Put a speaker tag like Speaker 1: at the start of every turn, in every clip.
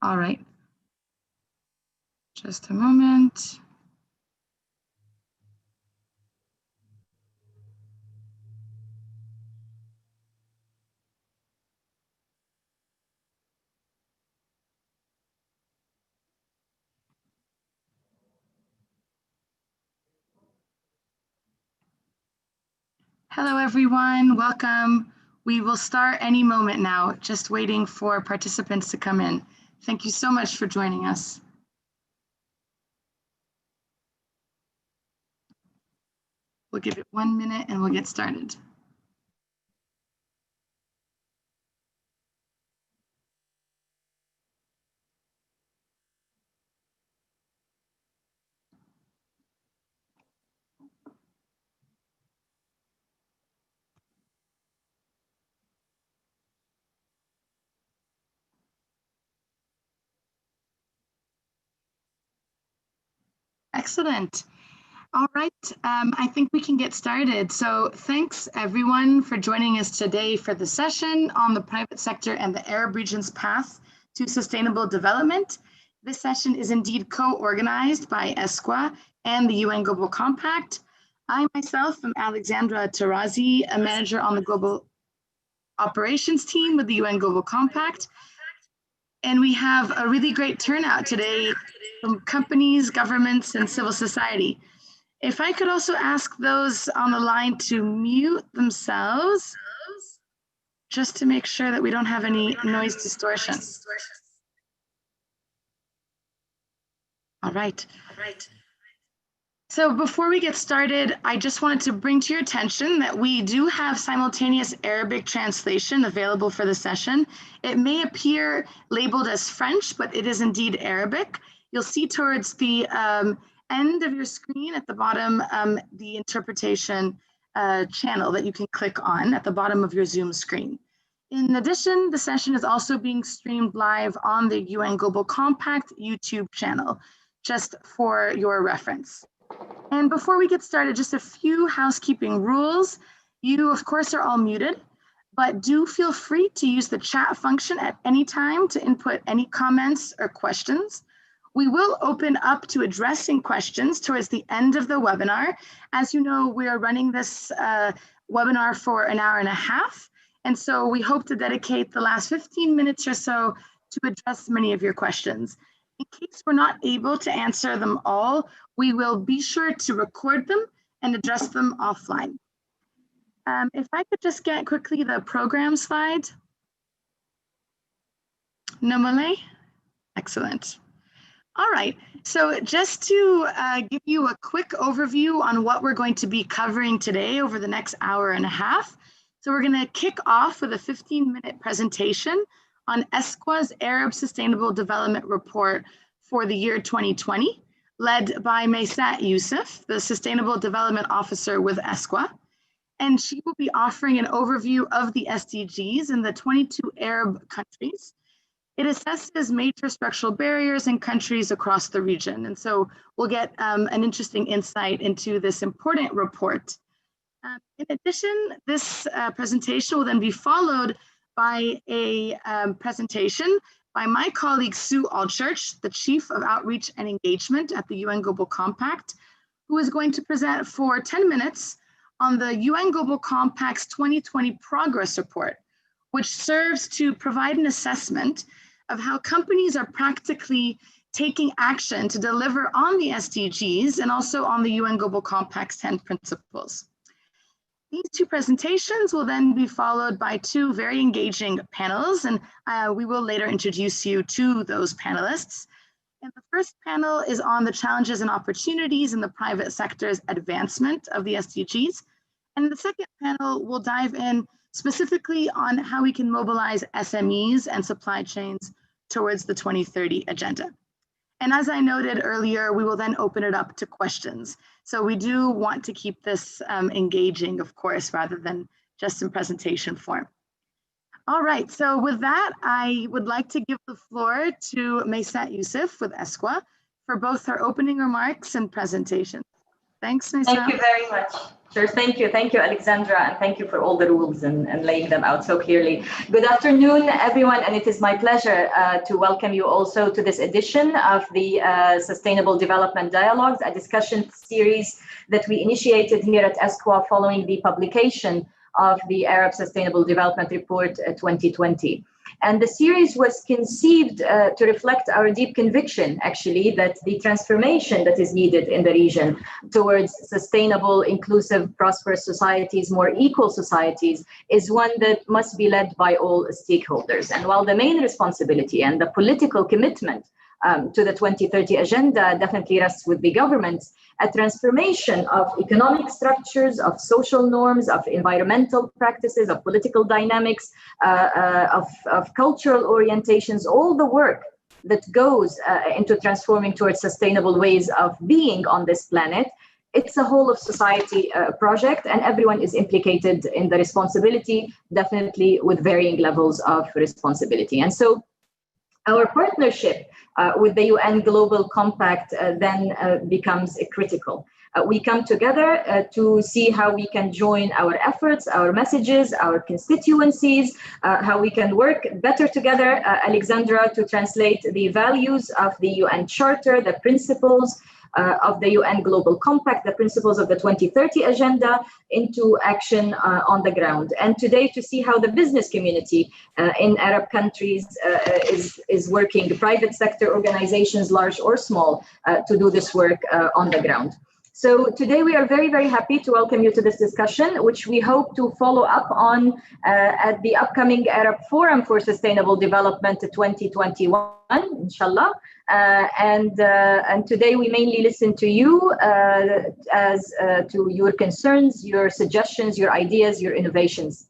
Speaker 1: All right, just a moment. Hello, everyone. Welcome. We will start any moment now, just waiting for participants to come in. Thank you so much for joining us. We'll give it 1 minute and we'll get started. Excellent. All right, I think we can get started. So thanks everyone for joining us today for the session on the private sector and the Arab region's path to sustainable development. This session is indeed co-organized by ESQA and the UN Global Compact. I myself am Alexandra Tarazi, a manager on the Global Operations team with the UN Global Compact. And we have a really great turnout today from companies, governments, and civil society. If I could also ask those on the line to mute themselves, just to make sure that we don't have any noise distortion. All right. So before we get started, I just wanted to bring to your attention that we do have simultaneous Arabic translation available for the session. It may appear labeled as French, but it is indeed Arabic. You'll see towards the end of your screen at the bottom, the interpretation channel that you can click on at the bottom of your Zoom screen. In addition, the session is also being streamed live on the UN Global Compact YouTube channel, just for your reference. And before we get started, just a few housekeeping rules. You, of course, are all muted, but do feel free to use the chat function at any time to input any comments or questions. We will open up to addressing questions towards the end of the webinar. As you know, we are running this webinar for an hour and a half. And so we hope to dedicate the last 15 minutes or so to address many of your questions. In case we're not able to answer them all, we will be sure to record them and address them offline. If I could just get quickly the program slide. Nomale? Excellent. All right, so just to give you a quick overview on what we're going to be covering today over the next hour and a half. So we're gonna kick off with a 15-minute presentation on ESQA's Arab Sustainable Development Report for the year 2020, led by Maysat Youssef, the Sustainable Development Officer with ESQA. And she will be offering an overview of the SDGs in the 22 Arab countries. It assesses major structural barriers in countries across the region. And so we'll get an interesting insight into this important report. In addition, this presentation will then be followed by a presentation by my colleague Sue Allchurch, the Chief of Outreach and Engagement at the UN Global Compact, who is going to present for 10 minutes on the UN Global Compact's 2020 Progress Report, which serves to provide an assessment of how companies are practically taking action to deliver on the SDGs and also on the UN Global Compact's 10 principles. These two presentations will then be followed by two very engaging panels, and we will later introduce you to those panelists. And the first panel is on the challenges and opportunities in the private sector's advancement of the SDGs. And the second panel will dive in specifically on how we can mobilize SMEs and supply chains towards the 2030 agenda. And as I noted earlier, we will then open it up to questions. So we do want to keep this engaging, of course, rather than just in presentation form. All right, so with that, I would like to give the floor to Maysat Youssef with ESQA for both her opening remarks and presentation. Thanks, Nisa.
Speaker 2: Thank you very much. Sure, thank you, Alexandra, and thank you for all the rules and laying them out so clearly. Good afternoon, everyone, and it is my pleasure to welcome you also to this edition of the Sustainable Development Dialogues, a discussion series that we initiated here at ESCWA following the publication of the Arab Sustainable Development Report 2020. And the series was conceived to reflect our deep conviction, actually, that the transformation that is needed in the region towards sustainable, inclusive, prosperous societies, more equal societies, is one that must be led by all stakeholders. And while the main responsibility and the political commitment to the 2030 agenda definitely rests with the governments, a transformation of economic structures, of social norms, of environmental practices, of political dynamics, of cultural orientations, all the work that goes into transforming towards sustainable ways of being on this planet, it's a whole of society project, and everyone is implicated in the responsibility, definitely with varying levels of responsibility. And so our partnership with the UN Global Compact then becomes critical. We come together to see how we can join our efforts, our messages, our constituencies, how we can work better together, Alexandra, to translate the values of the UN Charter, the principles of the UN Global Compact, the principles of the 2030 agenda into action on the ground. And today to see how the business community in Arab countries is working, private sector organizations, large or small, to do this work on the ground. So today we are very, very happy to welcome you to this discussion, which we hope to follow up on at the upcoming Arab Forum for Sustainable Development 2021, inshallah. And today we mainly listen to you as to your concerns, your suggestions, your ideas, your innovations.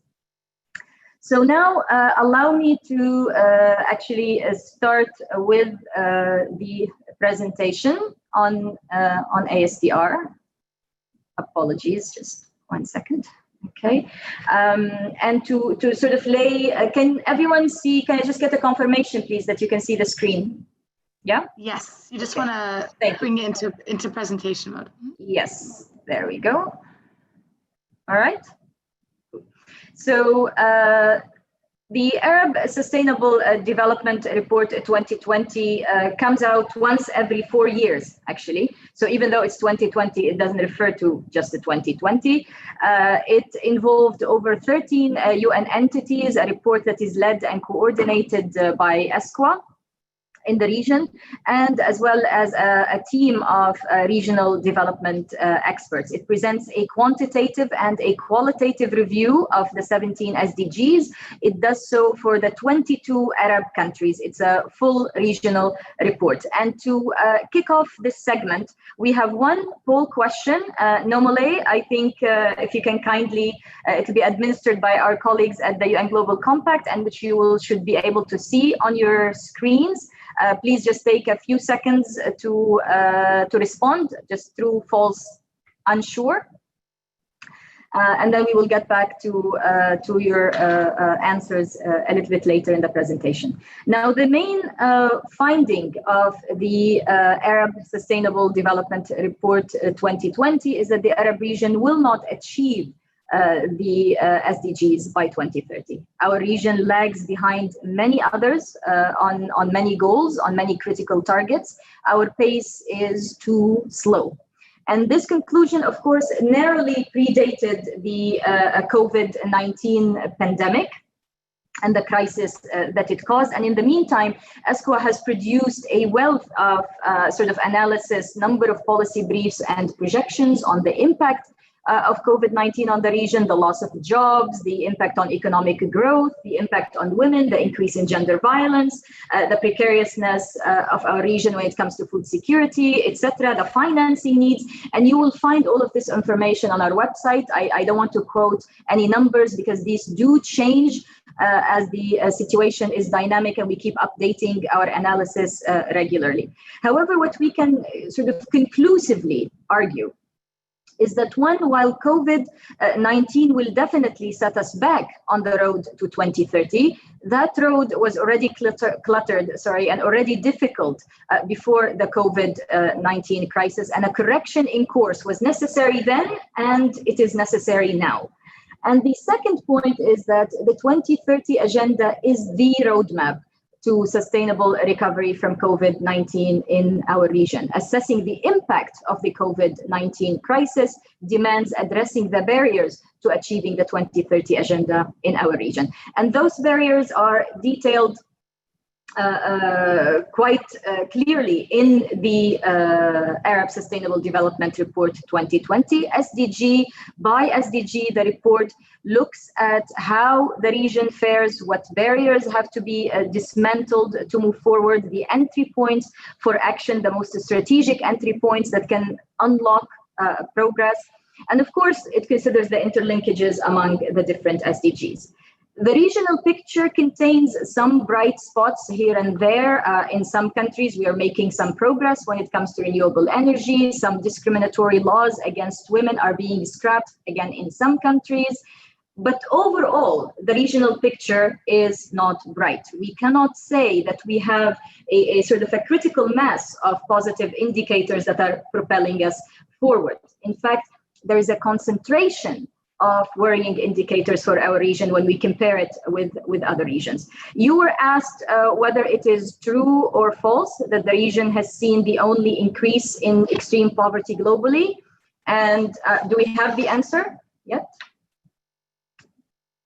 Speaker 2: So now allow me to actually start with the presentation on ASDR. Apologies, just 1 second. Okay, and to sort of lay, can everyone see, can I just get a confirmation, please, that you can see the screen? Yeah?
Speaker 1: Yes, you just want to bring it into presentation mode.
Speaker 2: Yes, there we go. All right. So the Arab Sustainable Development Report 2020 comes out once every 4 years, actually. So even though it's 2020, it doesn't refer to just the 2020. It involved over 13 UN entities, a report that is led and coordinated by ESCWA in the region, and as well as a team of regional development experts. It presents a quantitative and a qualitative review of the 17 SDGs. It does so for the 22 Arab countries. It's a full regional report. And to kick off this segment, we have one poll question. Nomole, I think if you can kindly, it will be administered by our colleagues at the UN Global Compact, and which you should be able to see on your screens. Please just take a few seconds to respond, just true, false, unsure. And then we will get back to your answers a little bit later in the presentation. Now, the main finding of the Arab Sustainable Development Report 2020 is that the Arab region will not achieve the SDGs by 2030. Our region lags behind many others on many goals, on many critical targets. Our pace is too slow. And this conclusion, of course, narrowly predated the COVID-19 pandemic and the crisis that it caused. And in the meantime, ESCWA has produced a wealth of sort of analysis, number of policy briefs and projections on the impact of COVID-19 on the region, the loss of jobs, the impact on economic growth, the impact on women, the increase in gender violence, the precariousness of our region when it comes to food security, etc., the financing needs. And you will find all of this information on our website. I don't want to quote any numbers because these do change as the situation is dynamic and we keep updating our analysis regularly. However, what we can sort of conclusively argue is that while COVID-19 will definitely set us back on the road to 2030, that road was already cluttered, and already difficult before the COVID-19 crisis, and a correction in course was necessary then, and it is necessary now. And the second point is that the 2030 agenda is the roadmap to sustainable recovery from COVID-19 in our region. Assessing the impact of the COVID-19 crisis demands addressing the barriers to achieving the 2030 agenda in our region. And those barriers are detailed quite clearly in the Arab Sustainable Development Report 2020. SDG by SDG, the report looks at how the region fares, what barriers have to be dismantled to move forward, the entry points for action, the most strategic entry points that can unlock progress. And of course, it considers the interlinkages among the different SDGs. The regional picture contains some bright spots here and there. In some countries, we are making some progress when it comes to renewable energy. Some discriminatory laws against women are being scrapped, again, in some countries. But overall, the regional picture is not bright. We cannot say that we have a sort of a critical mass of positive indicators that are propelling us forward. In fact, there is a concentration of worrying indicators for our region when we compare it with other regions. You were asked whether it is true or false that the region has seen the only increase in extreme poverty globally. And do we have the answer yet?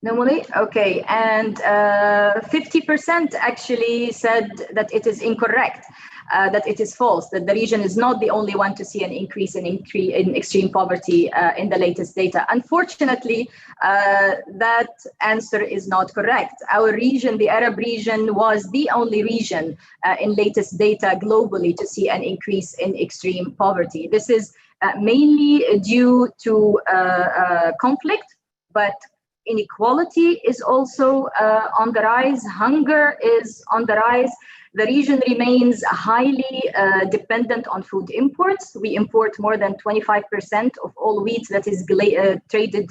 Speaker 2: Normally, okay. And 50% actually said that it is incorrect. That it is false, that the region is not the only one to see an increase in extreme poverty in the latest data. Unfortunately, that answer is not correct. Our region, the Arab region, was the only region in latest data globally to see an increase in extreme poverty. This is mainly due to conflict, but inequality is also on the rise. Hunger is on the rise. The region remains highly dependent on food imports. We import more than 25% of all wheat that is traded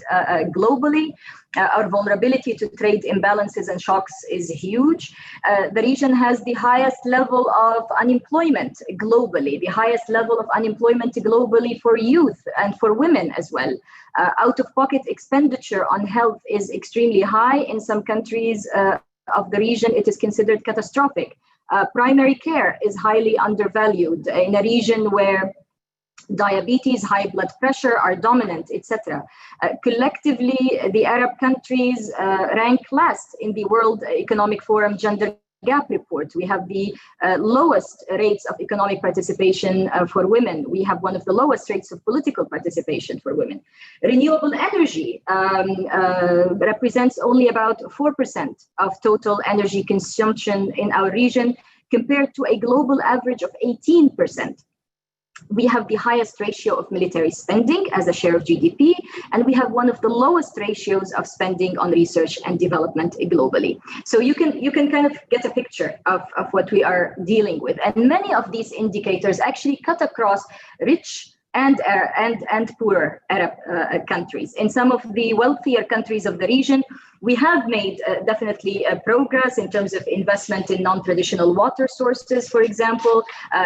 Speaker 2: globally. Our vulnerability to trade imbalances and shocks is huge. The region has the highest level of unemployment globally, the highest level of unemployment globally for youth and for women as well. Out-of-pocket expenditure on health is extremely high. In some countries of the region, it is considered catastrophic. Primary care is highly undervalued in a region where diabetes, high blood pressure are dominant, etc. Collectively, the Arab countries rank last in the World Economic Forum Gender Gap report. We have the lowest rates of economic participation for women. We have one of the lowest rates of political participation for women. Renewable energy represents only about 4% of total energy consumption in our region, compared to a global average of 18%. We have the highest ratio of military spending as a share of GDP, and we have one of the lowest ratios of spending on research and development globally. So you can kind of get a picture of what we are dealing with. And many of these indicators actually cut across rich and poorer Arab countries. In some of the wealthier countries of the region, we have made definitely progress in terms of investment in non-traditional water sources, for example,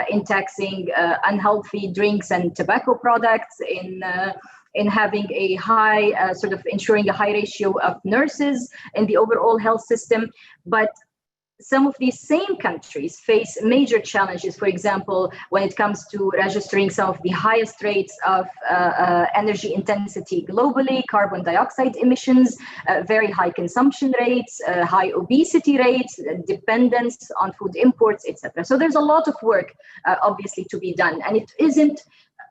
Speaker 2: in taxing unhealthy drinks and tobacco products, in having a high, sort of ensuring a high ratio of nurses in the overall health system. But some of these same countries face major challenges, for example, when it comes to registering some of the highest rates of energy intensity globally, carbon dioxide emissions, very high consumption rates, high obesity rates, dependence on food imports, etc. So there's a lot of work, obviously, to be done. And it isn't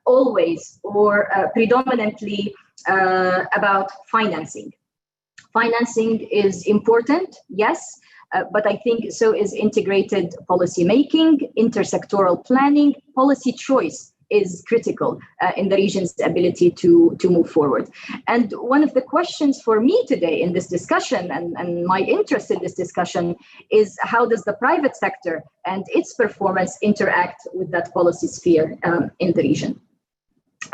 Speaker 2: always or predominantly about financing. Financing is important, yes. But I think so is integrated policy making, intersectoral planning, policy choice is critical in the region's ability to move forward. And one of the questions for me today in this discussion and my interest in this discussion is how does the private sector and its performance interact with that policy sphere in the region?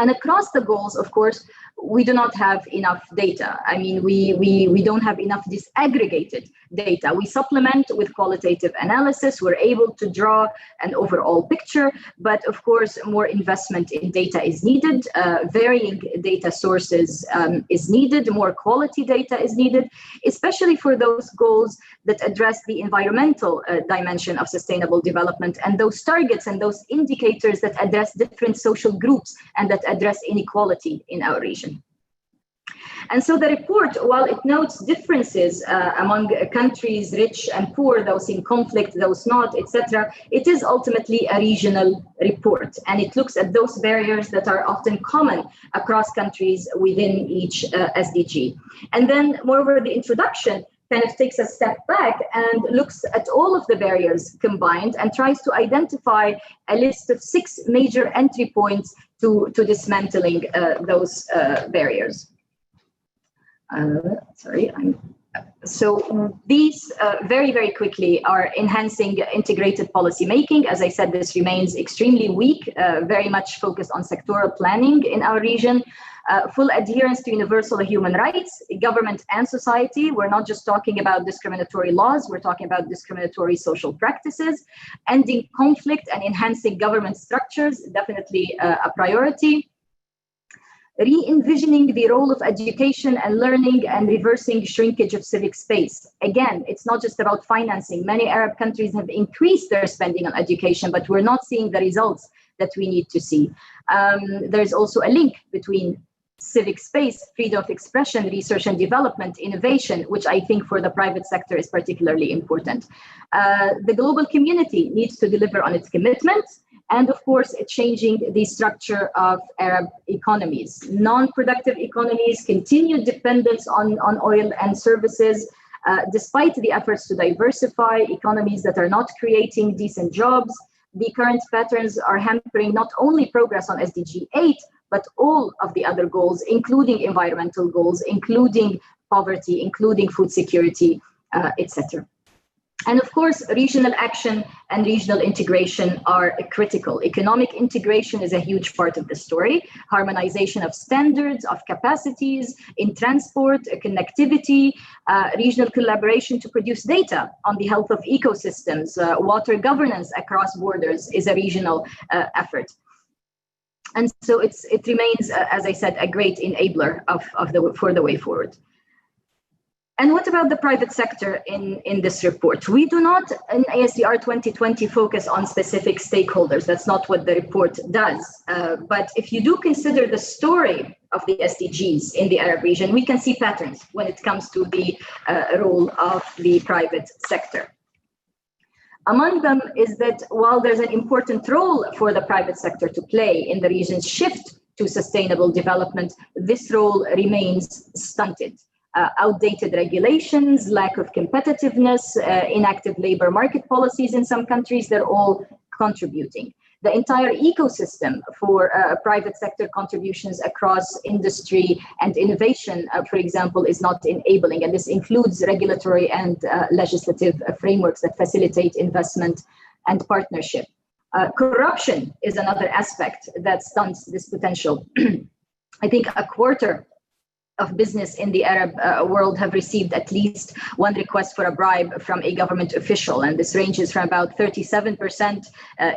Speaker 2: And across the goals, of course, we do not have enough data. I mean, we don't have enough disaggregated data. We supplement with qualitative analysis. We're able to draw an overall picture, but of course, more investment in data is needed. Varying data sources is needed. More quality data is needed, especially for those goals that address the environmental dimension of sustainable development, and those targets and those indicators that address different social groups and that address inequality in our region. And so the report, while it notes differences among countries, rich and poor, those in conflict, those not, etc., it is ultimately a regional report. And it looks at those barriers that are often common across countries within each SDG. And then, moreover, the introduction kind of takes a step back and looks at all of the barriers combined and tries to identify a list of 6 major entry points to dismantling those barriers. So these very, very quickly are enhancing integrated policy making. As I said, this remains extremely weak, very much focused on sectoral planning in our region. Full adherence to universal human rights, government and society. We're not just talking about discriminatory laws, we're talking about discriminatory social practices. Ending conflict and enhancing government structures, definitely a priority. Re-envisioning the role of education and learning and reversing shrinkage of civic space. Again, it's not just about financing. Many Arab countries have increased their spending on education, but we're not seeing the results that we need to see. There's also a link between civic space, freedom of expression, research and development, innovation, which I think for the private sector is particularly important. The global community needs to deliver on its commitments. And of course, changing the structure of Arab economies. Non-productive economies, continued dependence on oil and services, despite the efforts to diversify economies that are not creating decent jobs. The current patterns are hampering not only progress on SDG 8, but all of the other goals, including environmental goals, including poverty, including food security, etc. And of course, regional action and regional integration are critical. Economic integration is a huge part of the story. Harmonization of standards, of capacities in transport, connectivity, regional collaboration to produce data on the health of ecosystems, water governance across borders is a regional effort. And so it remains, as I said, a great enabler for the way forward. And what about the private sector in this report? We do not, in ASDR 2020, focus on specific stakeholders. That's not what the report does. But if you do consider the story of the SDGs in the Arab region, we can see patterns when it comes to the role of the private sector. Among them is that while there's an important role for the private sector to play in the region's shift to sustainable development, this role remains stunted. Outdated regulations, lack of competitiveness, inactive labor market policies in some countries, they're all contributing. The entire ecosystem for private sector contributions across industry and innovation, for example, is not enabling. And this includes regulatory and legislative frameworks that facilitate investment and partnership. Corruption is another aspect that stunts this potential. I think a quarter of business in the Arab world have received at least one request for a bribe from a government official. And this ranges from about 37%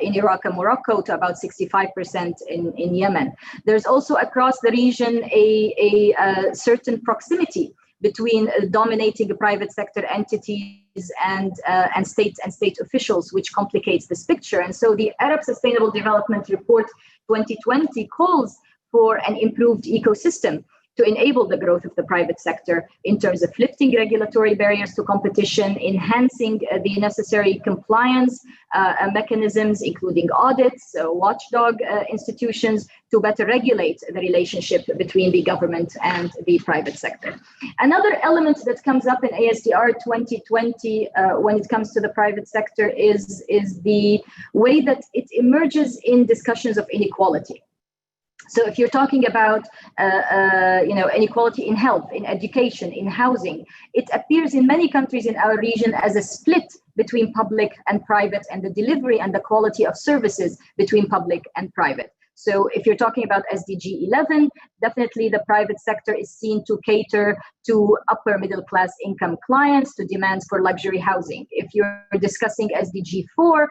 Speaker 2: in Iraq and Morocco to about 65% in Yemen. There's also across the region a certain proximity between dominating private sector entities and state officials, which complicates this picture. And so the Arab Sustainable Development Report 2020 calls for an improved ecosystem to enable the growth of the private sector in terms of lifting regulatory barriers to competition, enhancing the necessary compliance mechanisms, including audits, watchdog institutions, to better regulate the relationship between the government and the private sector. Another element that comes up in ASDR 2020 when it comes to the private sector is the way that it emerges in discussions of inequality. So if you're talking about inequality in health, in education, in housing, it appears in many countries in our region as a split between public and private, and the delivery and the quality of services between public and private. So if you're talking about SDG 11, definitely the private sector is seen to cater to upper middle class income clients, to demands for luxury housing. If you're discussing SDG 4,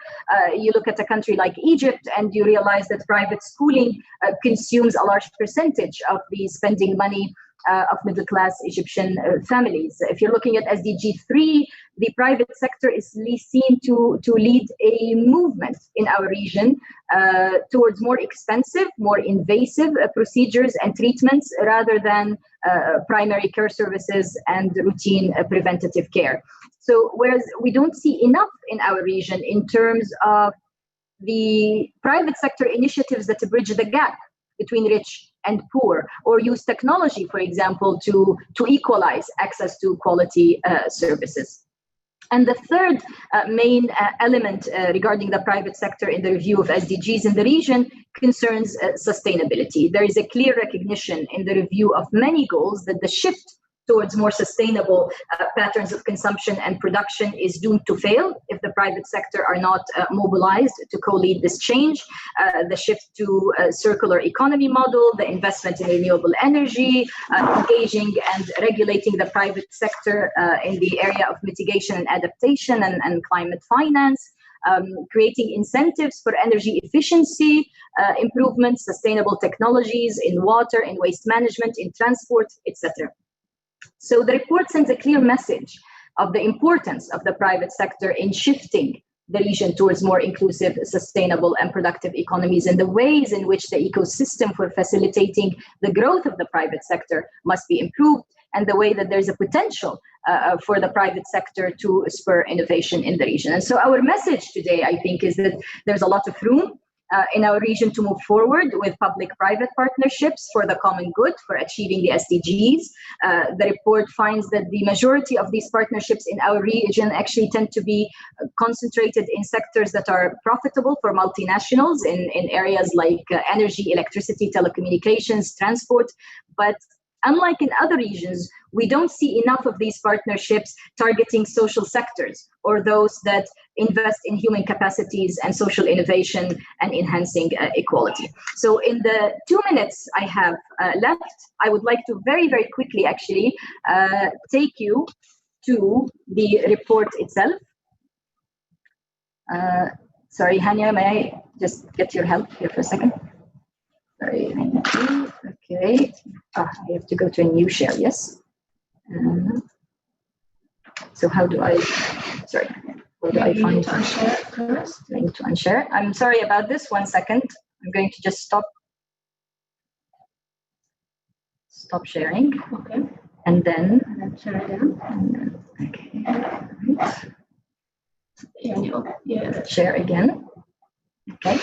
Speaker 2: you look at a country like Egypt and you realize that private schooling consumes a large percentage of the spending money of middle class Egyptian families. If you're looking at SDG 3, the private sector is seen to lead a movement in our region towards more expensive, more invasive procedures and treatments rather than primary care services and routine preventative care. So whereas we don't see enough in our region in terms of the private sector initiatives that bridge the gap between rich and poor, or use technology, for example, to equalize access to quality services. And the third main element regarding the private sector in the review of SDGs in the region concerns sustainability. There is a clear recognition in the review of many goals that the shift towards more sustainable patterns of consumption and production is doomed to fail if the private sector are not mobilized to co-lead this change. The shift to a circular economy model, the investment in renewable energy, engaging and regulating the private sector in the area of mitigation and adaptation and climate finance, creating incentives for energy efficiency improvements, sustainable technologies in water, in waste management, in transport, etc. So the report sends a clear message of the importance of the private sector in shifting the region towards more inclusive, sustainable, and productive economies, and the ways in which the ecosystem for facilitating the growth of the private sector must be improved, and the way that there's a potential for the private sector to spur innovation in the region. And so our message today, I think, is that there's a lot of room in our region to move forward with public-private partnerships for the common good, for achieving the SDGs. The report finds that the majority of these partnerships in our region actually tend to be concentrated in sectors that are profitable for multinationals in areas like energy, electricity, telecommunications, transport. But unlike in other regions, we don't see enough of these partnerships targeting social sectors or those that invest in human capacities and social innovation and enhancing equality. So in the 2 minutes I have left, I would like to very, very quickly actually take you to the report itself. Sorry, Hania, may I just get your help here for a second? Sorry, okay. I have to go to a new share, yes. So how do I, sorry, how do I find unshare first? I need to unshare. I'm sorry about this, 1 second. I'm going to just stop sharing. Okay. And then share again. Okay. Yeah. Share again. Okay.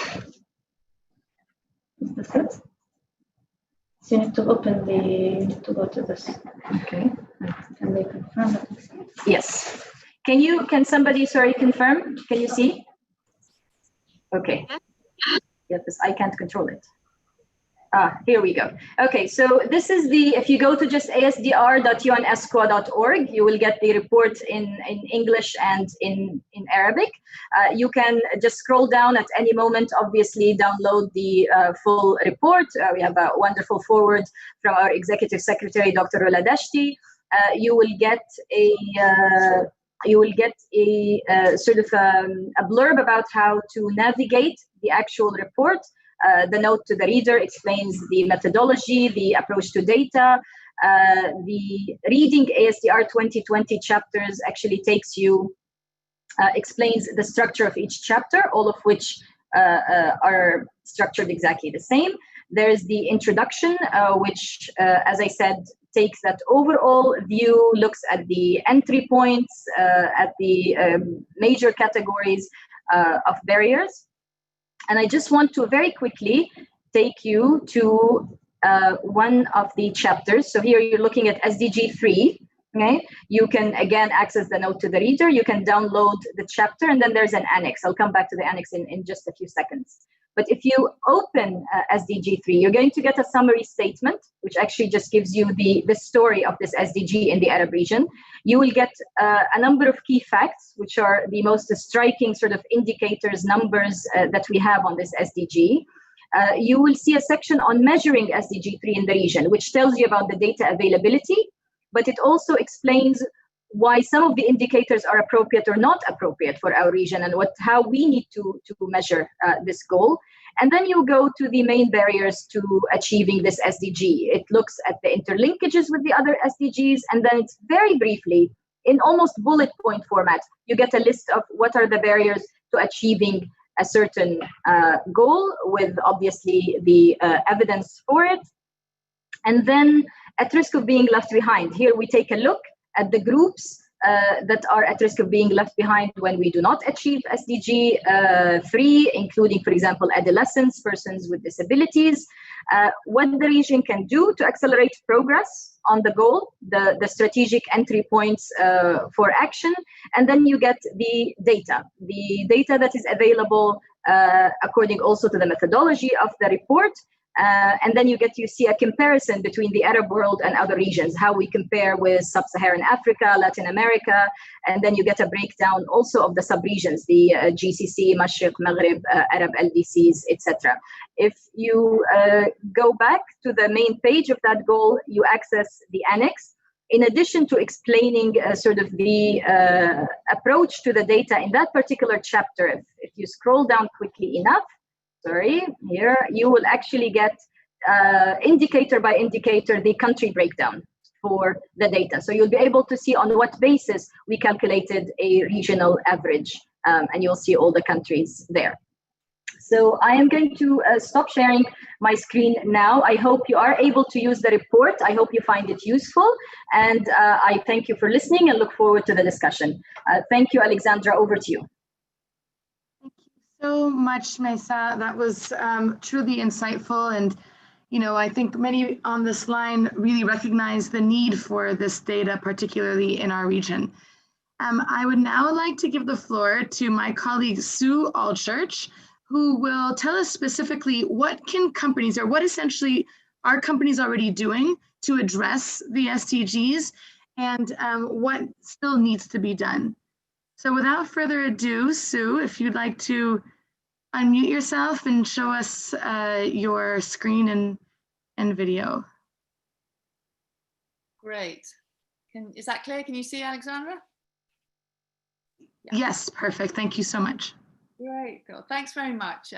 Speaker 2: Is this it? So you need to open to go to this. Okay. Can they confirm it? Yes. Can somebody, sorry, confirm? Can you see? Okay. Yes, I can't control it. Here we go. Okay, so this is if you go to just asdr.unesco.org, you will get the report in English and in Arabic. You can just scroll down at any moment, obviously download the full report. We have a wonderful forward from our Executive Secretary, Dr. Rola Dashti. You will get a sort of a blurb about how to navigate the actual report. The note to the reader explains the methodology, the approach to data. The reading ASDR 2020 chapters actually takes you, explains the structure of each chapter, all of which are structured exactly the same. There's the introduction, which, as I said, takes that overall view, looks at the entry points, at the major categories of barriers. And I just want to very quickly take you to one of the chapters. So here you're looking at SDG 3. Okay, you can again access the note to the reader. You can download the chapter, and then there's an annex. I'll come back to the annex in just a few seconds. But if you open SDG 3, you're going to get a summary statement, which actually just gives you the story of this SDG in the Arab region. You will get a number of key facts, which are the most striking sort of indicators, numbers that we have on this SDG. you will see a section on measuring SDG 3 in the region, which tells you about the data availability, but it also explains why some of the indicators are appropriate or not appropriate for our region, and how we need to measure this goal. And then you go to the main barriers to achieving this SDG. It looks at the interlinkages with the other SDGs, and then it's very briefly, in almost bullet point format, you get a list of what are the barriers to achieving a certain goal, with obviously the evidence for it. And then, at risk of being left behind, here we take a look at the groups that are at risk of being left behind when we do not achieve SDG 3, including, for example, adolescents, persons with disabilities, what the region can do to accelerate progress on the goal, the strategic entry points for action, and then you get the data that is available according also to the methodology of the report. And then you see a comparison between the Arab world and other regions, how we compare with sub-Saharan Africa, Latin America, and then you get a breakdown also of the sub-regions, the GCC, Mashriq, Maghrib, Arab LDCs, etc. If you go back to the main page of that goal, you access the annex. In addition to explaining sort of the approach to the data in that particular chapter, if you scroll down quickly enough, here you will actually get indicator by indicator the country breakdown for the data. So you'll be able to see on what basis we calculated a regional average, and you'll see all the countries there. So I am going to stop sharing my screen now. I hope you are able to use the report. I hope you find it useful. And I thank you for listening and look forward to the discussion. Thank you, Alexandra, over to you.
Speaker 1: So much, Maysa. That was truly insightful, and I think many on this line really recognize the need for this data, particularly in our region. I would now like to give the floor to my colleague Sue Allchurch, who will tell us specifically what can companies, or what essentially are companies already doing to address the SDGs, and what still needs to be done. So without further ado, Sue, if you'd like to unmute yourself and show us your screen and video.
Speaker 3: Great. Is that clear? Can you see Alexandra?
Speaker 1: Yeah. Yes, perfect. Thank you so much.
Speaker 3: Great. Cool. Thanks very much,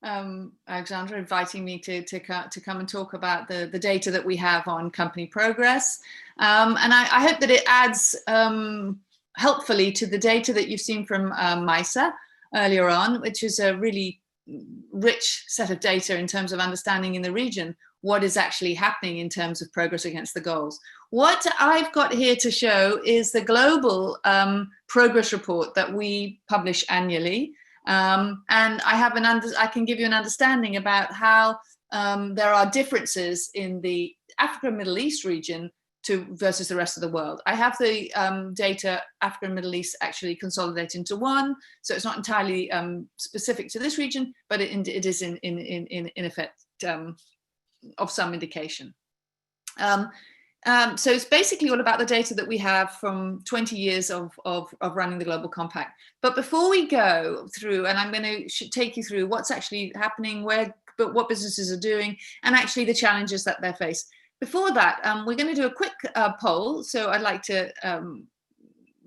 Speaker 3: Alexandra, inviting me to come and talk about the data that we have on company progress. And I hope that it adds helpfully to the data that you've seen from Maysa earlier on, which is a really rich set of data in terms of understanding in the region what is actually happening in terms of progress against the goals. What I've got here to show is the global progress report that we publish annually. And I can give you an understanding about how there are differences in the Africa and Middle East region versus the rest of the world. I have the data Africa and Middle East actually consolidated into one, so it's not entirely specific to this region, but it is in effect of some indication. So it's basically all about the data that we have from 20 years of running the Global Compact. But before we go through, and I'm going to take you through what's actually happening, what businesses are doing, and actually the challenges that they face. Before that, we're going to do a quick poll. So I'd like to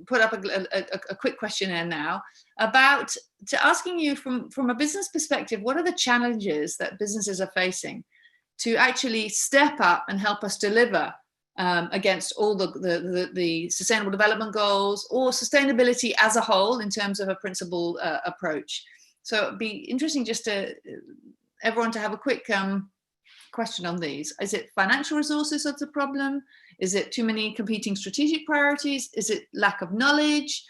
Speaker 3: put up a quick questionnaire now about asking you from a business perspective, what are the challenges that businesses are facing to actually step up and help us deliver against all the sustainable development goals or sustainability as a whole in terms of a principled approach. So it'd be interesting just to everyone to have a quick question on these. Is it financial resources that's a problem? Is it too many competing strategic priorities? Is it lack of knowledge?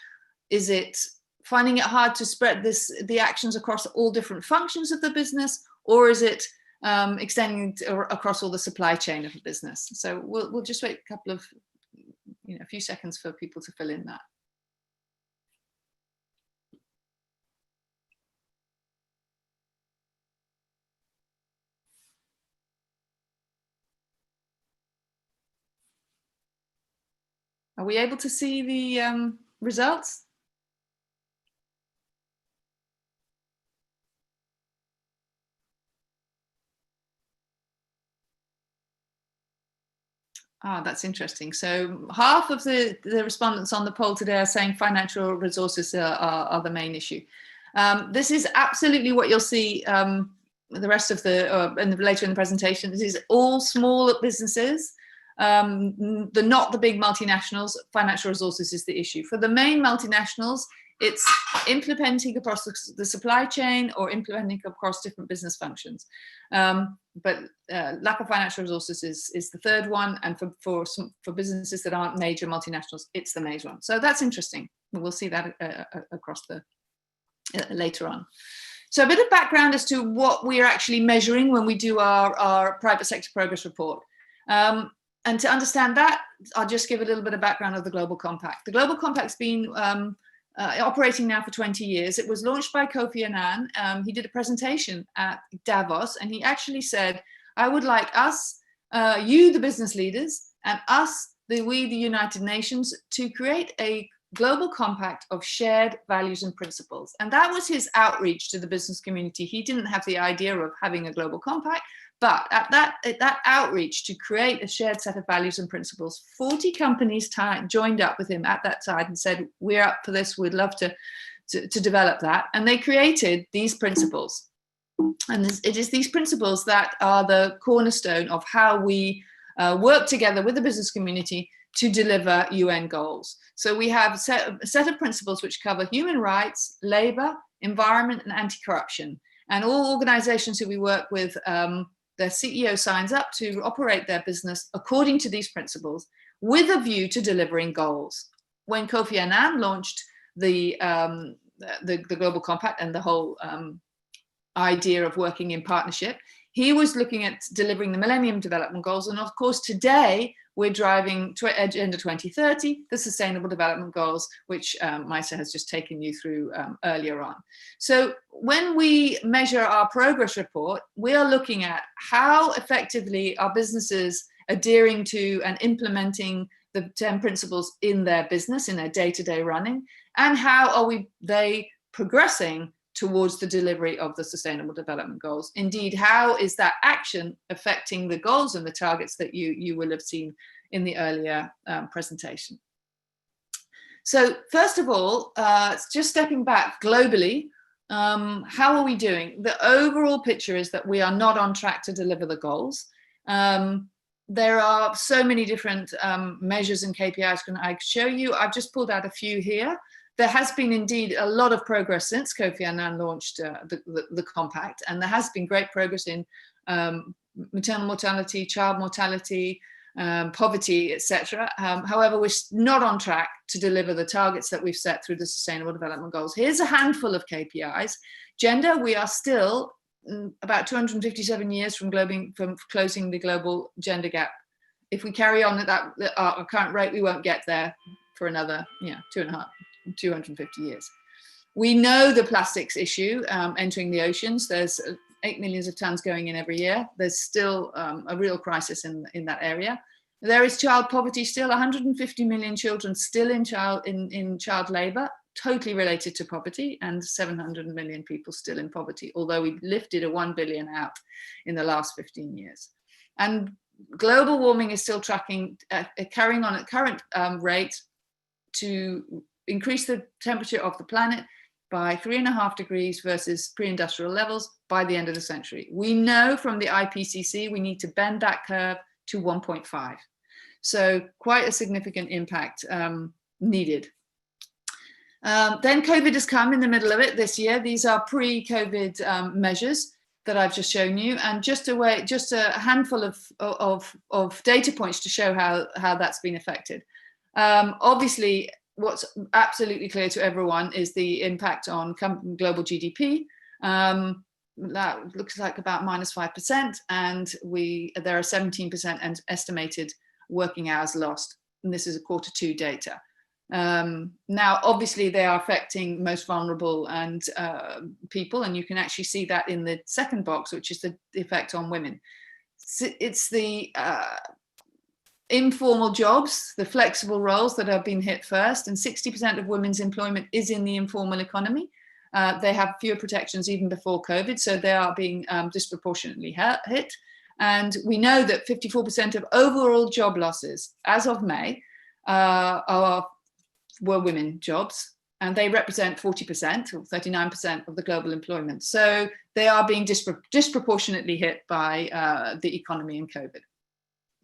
Speaker 3: Is it finding it hard to spread the actions across all different functions of the business? Or is it extending across all the supply chain of the business? So we'll just wait a couple of, a few seconds for people to fill in that. Are we able to see the results? Ah, that's interesting. So half of the respondents on the poll today are saying financial resources are the main issue. This is absolutely what you'll see the rest of later in the presentation. This is all small businesses, not the big multinationals. Financial resources is the issue. For the main multinationals, it's implementing across the supply chain or implementing across different business functions. But lack of financial resources is the third one. And for businesses that aren't major multinationals, it's the major one. So that's interesting. We'll see that across later on. So a bit of background as to what we are actually measuring when we do our private sector progress report. And to understand that, I'll just give a little bit of background of the Global Compact. The Global Compact's been operating now for 20 years. It was launched by Kofi Annan. He did a presentation at Davos, and he actually said, I would like us, you, the business leaders, and us, we, the United Nations, to create a global compact of shared values and principles. And that was his outreach to the business community. He didn't have the idea of having a global compact, but at that outreach to create a shared set of values and principles, 40 companies joined up with him at that time and said, we're up for this, we'd love to develop that. And they created these principles. And it is these principles that are the cornerstone of how we work together with the business community to deliver UN goals. So we have a set of principles which cover human rights, labor, environment, and anti-corruption. And all organizations who we work with, their CEO signs up to operate their business according to these principles with a view to delivering goals. When Kofi Annan launched the Global Compact and the whole idea of working in partnership, he was looking at delivering the Millennium Development Goals. And of course, today, we're driving Agenda 2030, the Sustainable Development Goals, which Maisa has just taken you through earlier on. So when we measure our progress report, we are looking at how effectively are businesses adhering to and implementing the 10 principles in their business, in their day-to-day running, and how are they progressing towards the delivery of the Sustainable Development Goals. Indeed, how is that action affecting the goals and the targets that you will have seen in the earlier presentation? So first of all, just stepping back globally, how are we doing? The overall picture is that we are not on track to deliver the goals. There are so many different measures and KPIs I can show you. I've just pulled out a few here. There has been indeed a lot of progress since Kofi Annan launched the compact, and there has been great progress in maternal mortality, child mortality, poverty, etc. However, we're not on track to deliver the targets that we've set through the Sustainable Development Goals. Here's a handful of KPIs. Gender, we are still about 257 years from closing the global gender gap. If we carry on at our current rate, we won't get there for another 250 years. We know the plastics issue entering the oceans. There's 8 million tons going in every year. There's still a real crisis in that area. There is child poverty still, 150 million children still in child labor, totally related to poverty, and 700 million people still in poverty, although we lifted a 1 billion out in the last 15 years. And global warming is still carrying on at current rate to increase the temperature of the planet by 3.5 degrees versus pre-industrial levels by the end of the century. We know from the IPCC we need to bend that curve to 1.5. So quite a significant impact needed. Then COVID has come in the middle of it this year. These are pre-COVID measures that I've just shown you, and just a handful of data points to show how that's been affected. Obviously, what's absolutely clear to everyone is the impact on global GDP. That looks like about -5%, and there are 17% estimated working hours lost, and this is a Q2 data. Now, obviously, they are affecting most vulnerable and people, and you can actually see that in the second box, which is the effect on women. It's the informal jobs, the flexible roles that have been hit first, and 60% of women's employment is in the informal economy. They have fewer protections even before COVID, so they are being disproportionately hit. And we know that 54% of overall job losses as of May were women jobs, and they represent 40% or 39% of the global employment. So they are being disproportionately hit by the economy and COVID.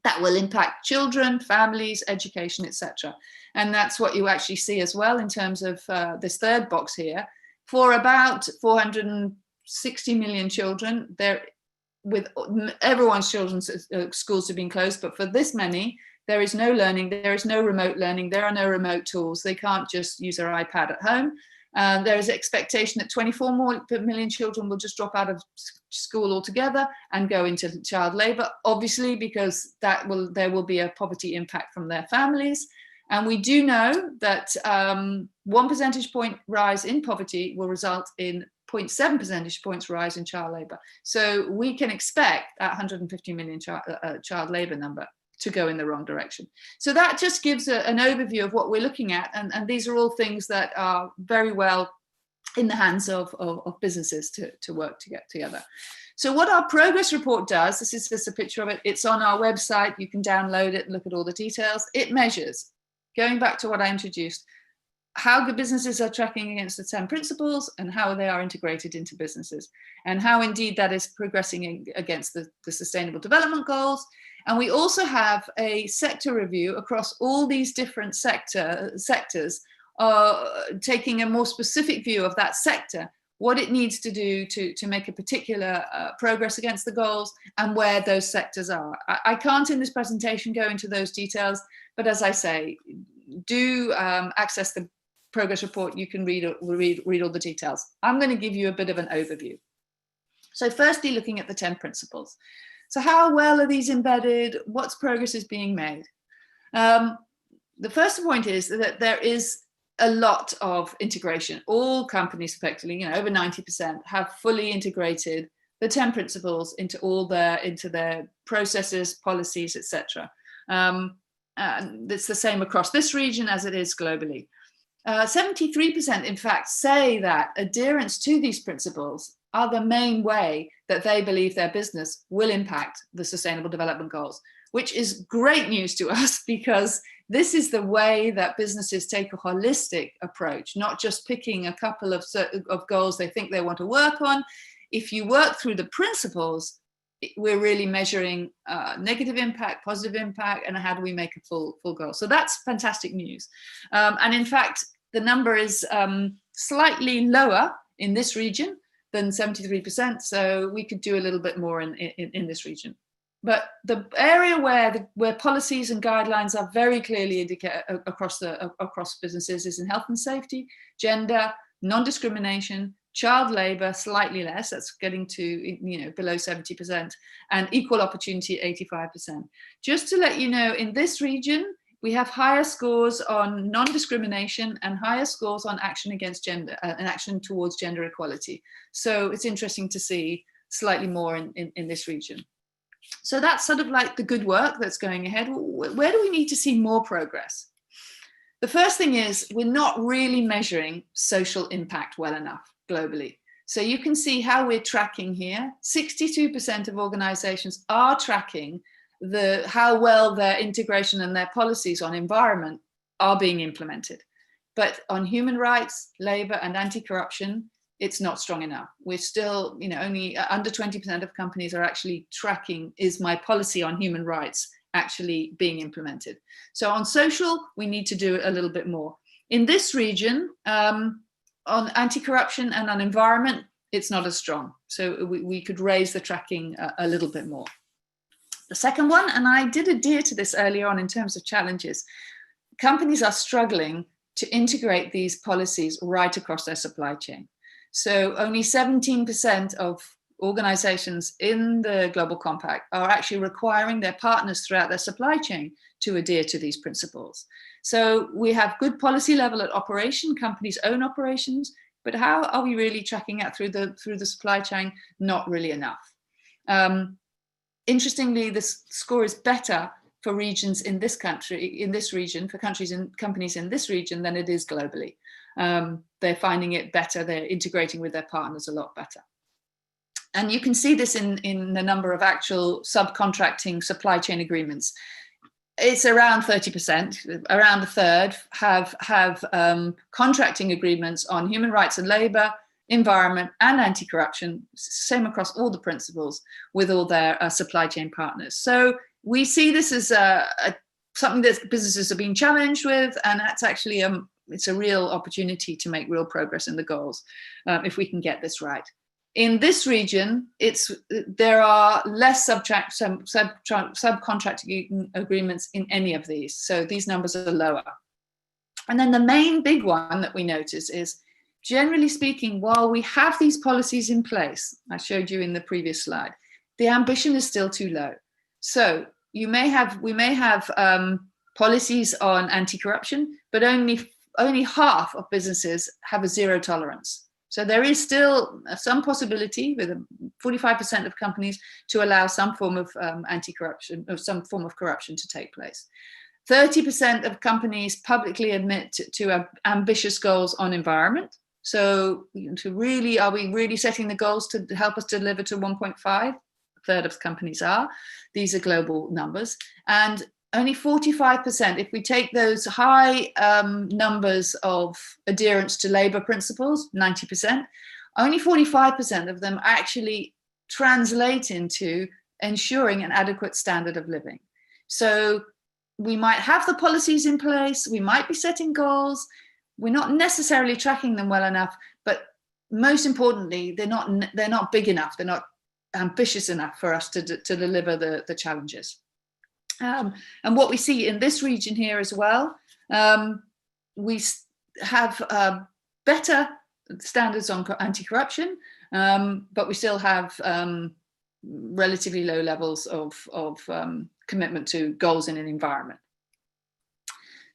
Speaker 3: That will impact children, families, education, etc. And that's what you actually see as well in terms of this third box here. For about 460 million children, with everyone's children's schools have been closed, but for this many, there is no learning, there is no remote learning, there are no remote tools. They can't just use their iPad at home. There is expectation that 24 million children will just drop out of school altogether and go into child labor, obviously, because there will be a poverty impact from their families. And we do know that 1 percentage point rise in poverty will result in 0.7 percentage points rise in child labor. So we can expect that 150 million child labor number to go in the wrong direction. So that just gives an overview of what we're looking at. And these are all things that are very well in the hands of businesses to work together. So what our progress report does, this is just a picture of it. It's on our website. You can download it and look at all the details. It measures, going back to what I introduced, how good businesses are tracking against the 10 principles and how they are integrated into businesses, and how indeed that is progressing against the Sustainable Development Goals. And we also have a sector review across all these different sectors, taking a more specific view of that sector, what it needs to do to make a particular progress against the goals, and where those sectors are. I can't in this presentation go into those details, but as I say, do access the progress report. You can read all the details. I'm going to give you a bit of an overview. So firstly, looking at the 10 principles. So how well are these embedded? What progress is being made? The first point is that there is a lot of integration. All companies effectively, over 90%, have fully integrated the 10 principles into their processes, policies, etc. And it's the same across this region as it is globally. 73%, in fact, say that adherence to these principles are the main way that they believe their business will impact the Sustainable Development Goals, which is great news to us, because this is the way that businesses take a holistic approach, not just picking a couple of goals they think they want to work on. If you work through the principles, we're really measuring negative impact, positive impact, and how do we make a full goal. So that's fantastic news. And in fact, the number is slightly lower in this region than 73%. So we could do a little bit more in this region. But the area where policies and guidelines are very clearly indicated across businesses is in health and safety, gender, non-discrimination, child labor, slightly less, that's getting to below 70%, and equal opportunity, 85%. Just to let you know, in this region, we have higher scores on non-discrimination and higher scores on action against gender and action towards gender equality. So it's interesting to see slightly more in this region. So that's sort of like the good work that's going ahead. Where do we need to see more progress? The first thing is we're not really measuring social impact well enough globally. So you can see how we're tracking here. 62% of organizations are tracking how well their integration and their policies on environment are being implemented. But on human rights, labor, and anti-corruption, it's not strong enough. We're still, only under 20% of companies are actually tracking, is my policy on human rights actually being implemented? So on social, we need to do a little bit more. In this region, on anti-corruption and on environment, it's not as strong. So we could raise the tracking a little bit more. The second one, and I did adhere to this earlier on in terms of challenges, companies are struggling to integrate these policies right across their supply chain. So only 17% of organizations in the Global Compact are actually requiring their partners throughout their supply chain to adhere to these principles. So we have good policy level at operation, companies' own operations, but how are we really tracking that through the supply chain? Not really enough. Interestingly, this score is better for regions in this region, for countries and companies in this region than it is globally. They're finding it better. They're integrating with their partners a lot better. And you can see this in the number of actual subcontracting supply chain agreements. It's around 30%, around a third have contracting agreements on human rights and labor, environment, and anti-corruption, same across all the principles with all their supply chain partners. So we see this as something that businesses are being challenged with, and that's actually it's a real opportunity to make real progress in the goals if we can get this right. In this region, there are less subcontracting agreements in any of these, so these numbers are lower. And then the main big one that we notice is, generally speaking, while we have these policies in place, I showed you in the previous slide, the ambition is still too low. So we may have policies on anti-corruption, but only half of businesses have a zero tolerance. So there is still some possibility with 45% of companies to allow some form of anti-corruption or some form of corruption to take place. 30% of companies publicly admit to ambitious goals on environment. So are we really setting the goals to help us deliver to 1.5? A third of companies are. These are global numbers. And only 45%, if we take those high numbers of adherence to labor principles, 90%, only 45% of them actually translate into ensuring an adequate standard of living. So we might have the policies in place, we might be setting goals, we're not necessarily tracking them well enough, but most importantly, they're not big enough, they're not ambitious enough for us to deliver the challenges. And what we see in this region here as well, we have better standards on anti-corruption, but we still have relatively low levels of commitment to goals in an environment.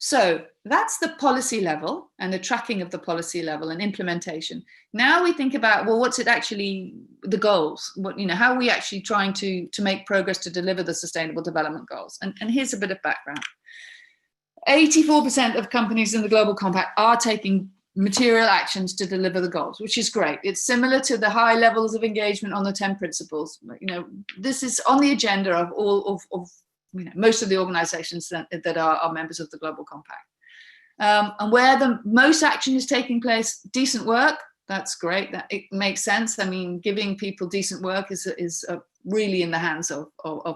Speaker 3: So that's the policy level and the tracking of the policy level and implementation. Now we think about, well, what's it actually, the goals? How are we actually trying to make progress to deliver the Sustainable Development Goals? And here's a bit of background. 84% of companies in the Global Compact are taking material actions to deliver the goals, which is great. It's similar to the high levels of engagement on the 10 principles. This is on the agenda of all of most of the organizations that are members of the Global Compact. And where the most action is taking place, decent work, that's great. That it makes sense. I mean, giving people decent work is really in the hands of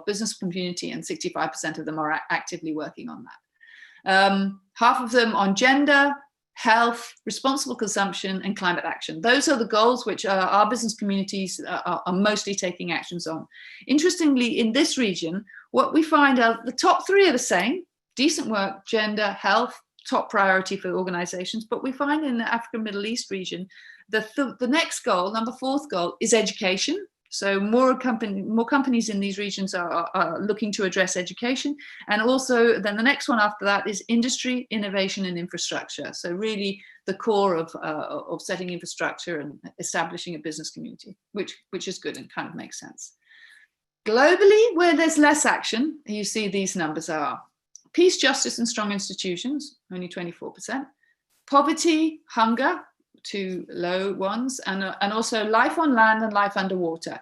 Speaker 3: business community, and 65% of them are actively working on that. Half of them on gender, health, responsible consumption, and climate action. Those are the goals which our business communities are mostly taking actions on. Interestingly, in this region, what we find are the top three are the same: decent work, gender, health, top priority for organizations. But we find in the Africa Middle East region, the next goal, number 4th goal, is education. So more companies in these regions are looking to address education. And also then the next one after that is industry, innovation, and infrastructure. So really the core of setting infrastructure and establishing a business community, which is good and kind of makes sense. Globally, where there's less action, you see these numbers are peace, justice, and strong institutions, only 24%. Poverty, hunger, 2 low ones, and also life on land and life underwater,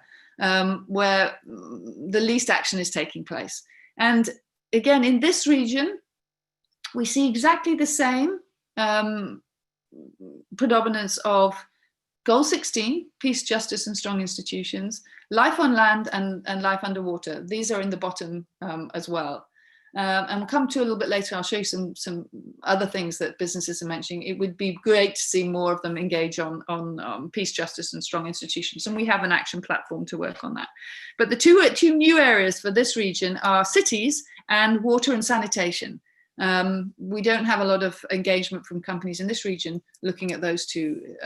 Speaker 3: where the least action is taking place. And again, in this region, we see exactly the same predominance of Goal 16, peace, justice, and strong institutions, life on land and life underwater. These are in the bottom as well. And we'll come to a little bit later. I'll show you some other things that businesses are mentioning. It would be great to see more of them engage on peace, justice, and strong institutions. And we have an action platform to work on that. But the two new areas for this region are cities and water and sanitation. We don't have a lot of engagement from companies in this region looking at those two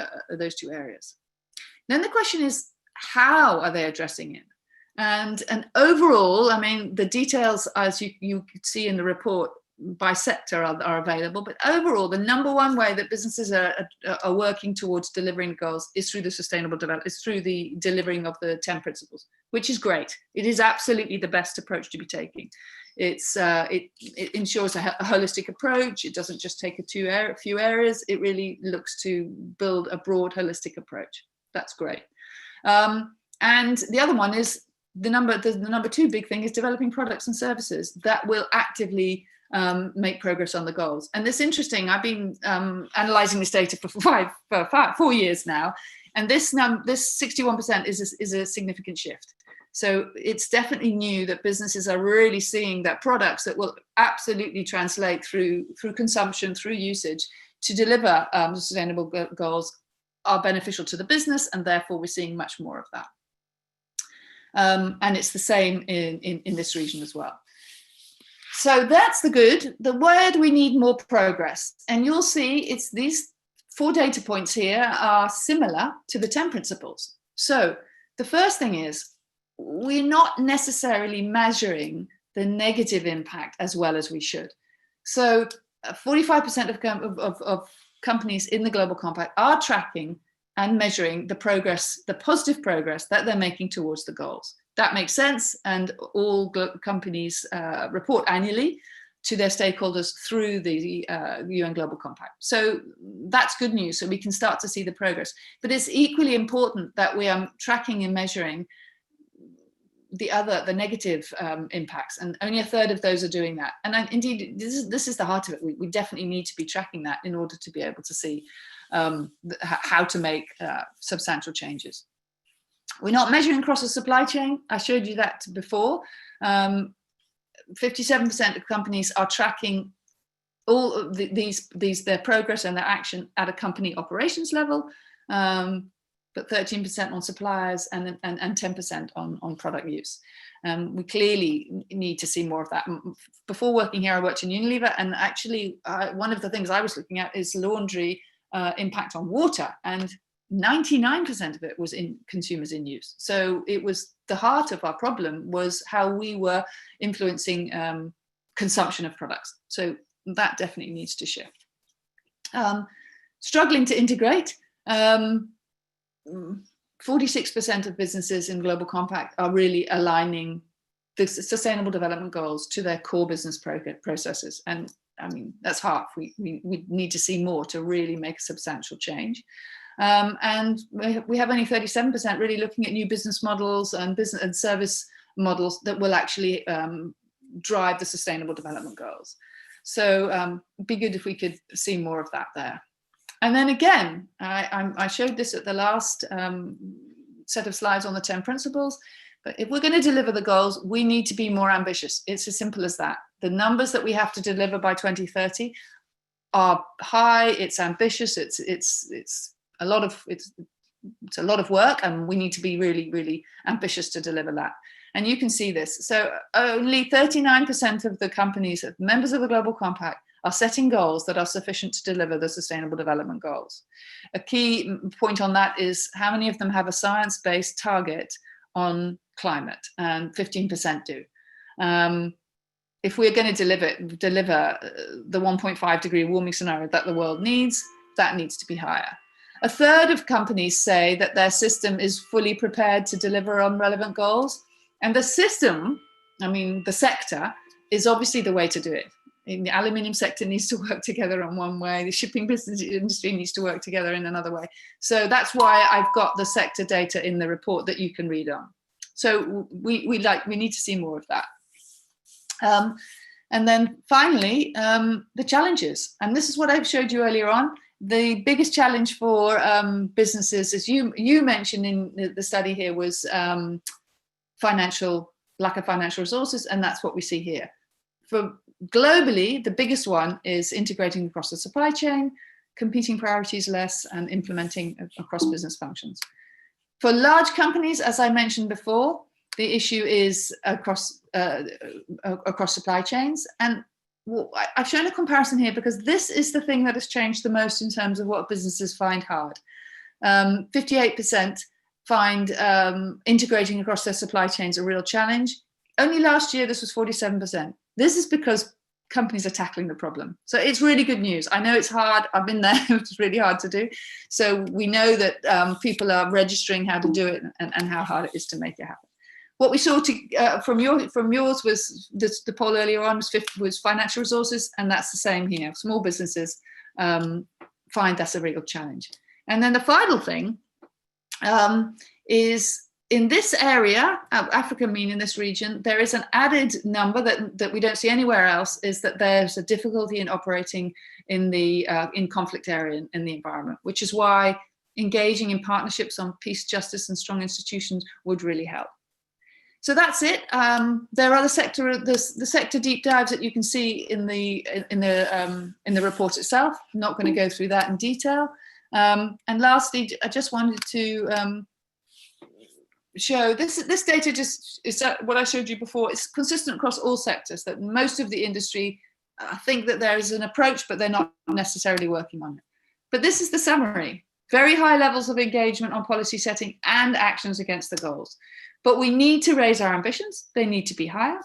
Speaker 3: areas. Then the question is, how are they addressing it? And overall, I mean, the details, as you could see in the report, by sector are available. But overall, the number one way that businesses are working towards delivering goals is through the sustainable development, is through the delivering of the 10 principles, which is great. It is absolutely the best approach to be taking. It ensures a holistic approach. It doesn't just take a few areas. It really looks to build a broad holistic approach. That's great. And the other one is the number two big thing is developing products and services that will actively make progress on the goals. And it's interesting, I've been analyzing this data for 4 years now, and this 61% is a significant shift. So it's definitely new that businesses are really seeing that products that will absolutely translate through consumption, through usage, to deliver sustainable goals are beneficial to the business, and therefore we're seeing much more of that. And it's the same in this region as well. So that's the good. The word, we need more progress. And you'll see it's these 4 data points here are similar to the 10 principles. So the first thing is, we're not necessarily measuring the negative impact as well as we should. So 45% of companies in the Global Compact are tracking and measuring the progress, the positive progress that they're making towards the goals. That makes sense, and all companies report annually to their stakeholders through the UN Global Compact. So that's good news, so we can start to see the progress. But it's equally important that we are tracking and measuring the negative impacts, and only a third of those are doing that. And indeed, this is the heart of it. We definitely need to be tracking that in order to be able to see how to make substantial changes. We're not measuring across the supply chain. I showed you that before. 57% of companies are tracking all of their progress and their action at a company operations level, but 13% on suppliers and 10% on product use. We clearly need to see more of that. Before working here, I worked in Unilever, and actually one of the things I was looking at is laundry impact on water, and 99% of it was in consumers in use. So it was the heart of our problem, was how we were influencing consumption of products. So that definitely needs to shift. Struggling to integrate. 46% of businesses in Global Compact are really aligning the Sustainable Development Goals to their core business processes. And I mean, that's half. We need to see more to really make a substantial change. And we have only 37% really looking at new business models and business and service models that will actually drive the Sustainable Development Goals. So be good if we could see more of that there. And then again, I showed this at the last set of slides on the 10 principles, but if we're going to deliver the goals, we need to be more ambitious. It's as simple as that. The numbers that we have to deliver by 2030 are high, it's ambitious, it's a lot of work, and we need to be really, really ambitious to deliver that. And you can see this. So only 39% of the companies, members of the Global Compact, are setting goals that are sufficient to deliver the Sustainable Development Goals. A key point on that is how many of them have a science-based target on climate, and 15% do. If we're going to deliver the 1.5 degree warming scenario that the world needs, that needs to be higher. A third of companies say that their system is fully prepared to deliver on relevant goals. And the system, I mean, the sector, is obviously the way to do it. The aluminium sector needs to work together in one way. The shipping business industry needs to work together in another way. So that's why I've got the sector data in the report that you can read on. So we need to see more of that. And then finally, the challenges. And this is what I showed you earlier on. The biggest challenge for businesses, as you mentioned in the study here, was lack of financial resources, and that's what we see here. For globally, the biggest one is integrating across the supply chain, competing priorities less, and implementing across business functions. For large companies, as I mentioned before, the issue is across supply chains. And I've shown a comparison here because this is the thing that has changed the most in terms of what businesses find hard. 58% find integrating across their supply chains a real challenge. Only last year, this was 47%. This is because companies are tackling the problem. So it's really good news. I know it's hard. I've been there. It's really hard to do. So we know that people are registering how to do it and how hard it is to make it happen. What we saw from yours was the poll earlier on was financial resources, and that's the same here. Small businesses find that's a real challenge. And then the final thing is in this area, Africa mean in this region, there is an added number that we don't see anywhere else, is that there's a difficulty in operating in the in conflict area in the environment, which is why engaging in partnerships on peace, justice, and strong institutions would really help. So that's it. There are the sector deep dives that you can see in the report itself. I'm not going to go through that in detail. And lastly, I just wanted to show this data just is what I showed you before. It's consistent across all sectors, that most of the industry think that there is an approach, but they're not necessarily working on it. But this is the summary. Very high levels of engagement on policy setting and actions against the goals. But we need to raise our ambitions. They need to be higher.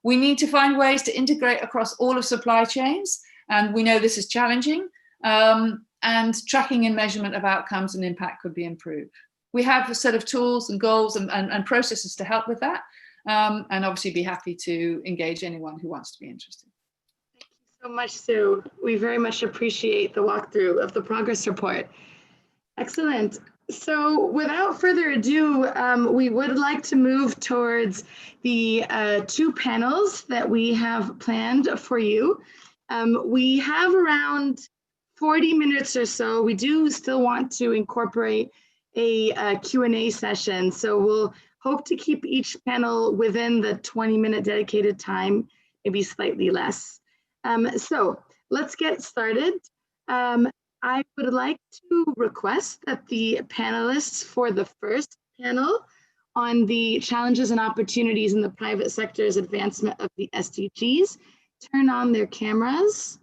Speaker 3: We need to find ways to integrate across all of supply chains. And we know this is challenging. And tracking and measurement of outcomes and impact could be improved. We have a set of tools and goals and processes to help with that. And obviously be happy to engage anyone who wants to be interested.
Speaker 1: Thank you so much, Sue. We very much appreciate the walkthrough of the progress report. Excellent. So without further ado, we would like to move towards the two panels that we have planned for you. We have around 40 minutes or so. We do still want to incorporate a Q&A session. So we'll hope to keep each panel within the 20-minute dedicated time, maybe slightly less. So let's get started. I would like to request that the panelists for the first panel on the challenges and opportunities in the private sector's advancement of the SDGs turn on their cameras.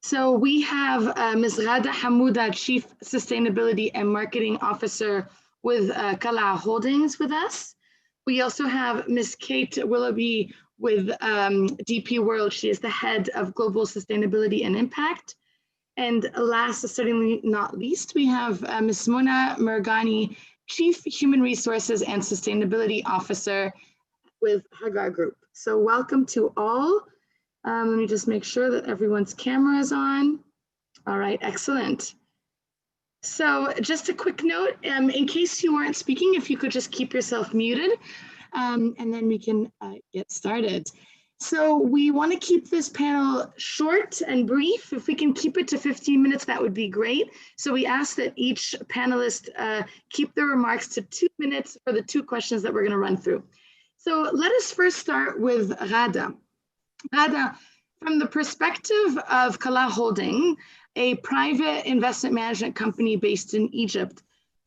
Speaker 1: So we have Ms. Ghada Hamouda, Chief Sustainability and Marketing Officer with Kala Holdings with us. We also have Ms. Kate Willoughby with DP World. She is the Head of Global Sustainability and Impact. And last, certainly not least, we have Ms. Mona Mergani, Chief Human Resources and Sustainability Officer with Hagar Group. So welcome to all. Let me just make sure that everyone's camera is on. All right, excellent. So just a quick note, in case you weren't speaking, if you could just keep yourself muted, and then we can get started. So we want to keep this panel short and brief. If we can keep it to 15 minutes, that would be great. So we ask that each panelist keep their remarks to 2 minutes for the two questions that we're going to run through. So let us first start with Ghada. Ghada, from the perspective of Kala Holding, a private investment management company based in Egypt,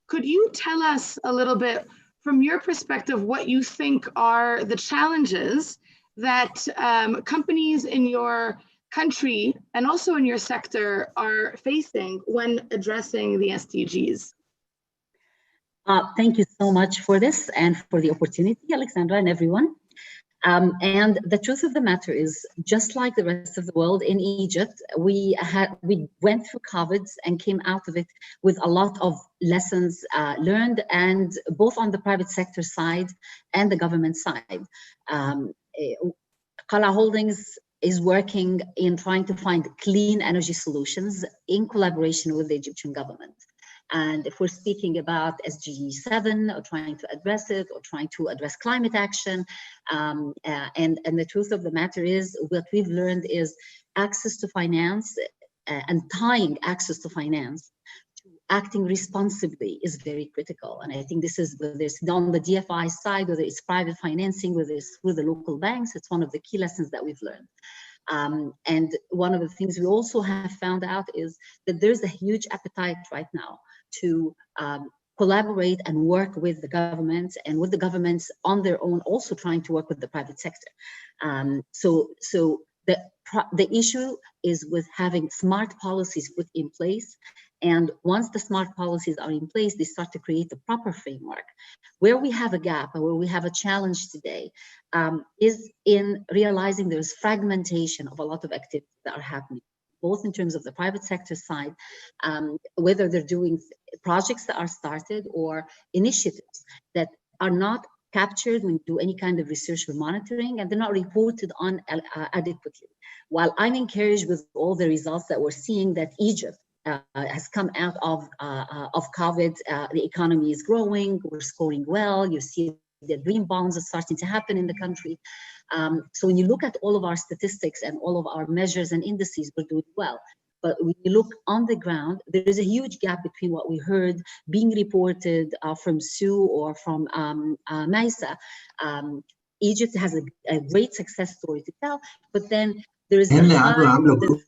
Speaker 1: could you tell us a little bit from your perspective what you think are the challenges that companies in your country and also in your sector are facing when addressing the SDGs?
Speaker 4: Thank you so much for this and for the opportunity, Alexandra and everyone. And the truth of the matter is, just like the rest of the world in Egypt, we went through COVID and came out of it with a lot of lessons learned, and both on the private sector side and the government side. Kala Holdings is working in trying to find clean energy solutions in collaboration with the Egyptian government. And if we're speaking about SDG 7 or trying to address it or trying to address climate action, and the truth of the matter is, what we've learned is access to finance and tying access to finance to acting responsibly is very critical. And I think this is, whether it's on the DFI side, whether it's private financing, whether it's through the local banks, it's one of the key lessons that we've learned. And one of the things we also have found out is that there's a huge appetite right now to collaborate and work with the governments, and with the governments on their own also trying to work with the private sector. So the issue is with having smart policies put in place. And once the smart policies are in place, they start to create the proper framework. Where we have a gap and where we have a challenge today is in realizing there's fragmentation of a lot of activities that are happening, both in terms of the private sector side, whether they're doing projects that are started or initiatives that are not captured when you do any kind of research or monitoring, and they're not reported on adequately. While I'm encouraged with all the results that we're seeing, that Egypt has come out of COVID. The economy is growing, we're scoring well. You see the green bonds are starting to happen in the country. So when you look at all of our statistics and all of our measures and indices, we're doing well. But when you look on the ground, there is a huge gap between what we heard being reported from Sue or from Maisa. Egypt has a great success story to tell, but then there is the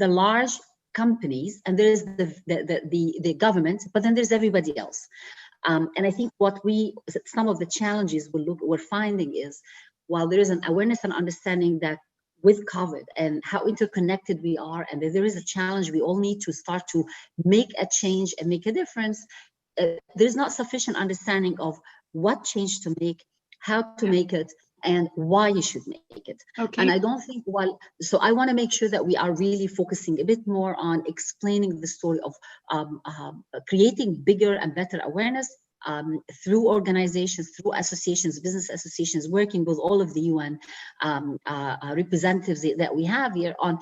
Speaker 4: large companies, and there is the government, but then there's everybody else. And I think some of the challenges we're finding is, while there is an awareness and understanding that with COVID and how interconnected we are, and that there is a challenge, we all need to start to make a change and make a difference, there's not sufficient understanding of what change to make, how to make it, and why you should make it.
Speaker 1: Okay.
Speaker 4: And I don't think, so I want to make sure that we are really focusing a bit more on explaining the story of creating bigger and better awareness through organizations, through associations, business associations, working with all of the UN representatives that we have here on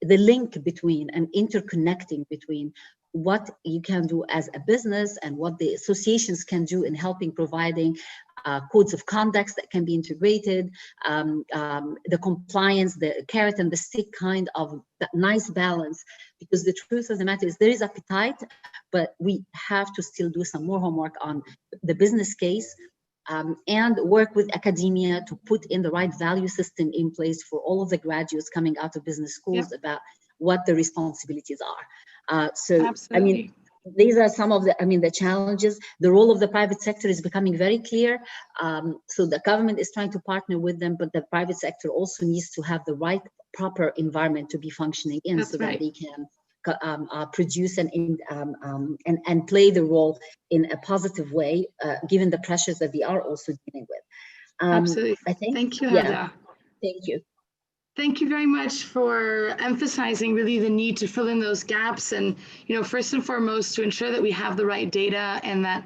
Speaker 4: the link between and interconnecting between what you can do as a business and what the associations can do in helping providing codes of conduct that can be integrated, the compliance, the carrot and the stick kind of nice balance. Because the truth of the matter is there is appetite, but we have to still do some more homework on the business case and work with academia to put in the right value system in place for all of the graduates coming out of business schools about what the responsibilities are. So, absolutely. I mean, these are some of the challenges. The role of the private sector is becoming very clear. So the government is trying to partner with them, but the private sector also needs to have the right, proper environment to be functioning in. That's so right. That they can produce and play the role in a positive way, given the pressures that we are also dealing with.
Speaker 1: Absolutely. I think. Thank you, Hada.
Speaker 4: Thank you.
Speaker 1: Thank you very much for emphasizing really the need to fill in those gaps and, first and foremost, to ensure that we have the right data and that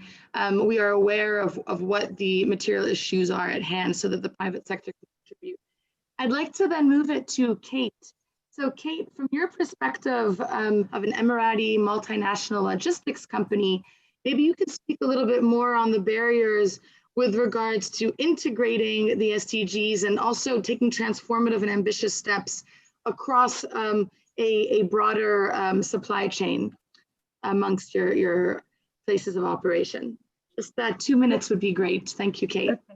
Speaker 1: we are aware of what the material issues are at hand so that the private sector can contribute. I'd like to then move it to Kate. So Kate, from your perspective of an Emirati multinational logistics company, maybe you could speak a little bit more on the barriers with regards to integrating the SDGs and also taking transformative and ambitious steps across a broader supply chain amongst your places of operation. Just that 2 minutes would be great. Thank you, Kate.
Speaker 5: Okay.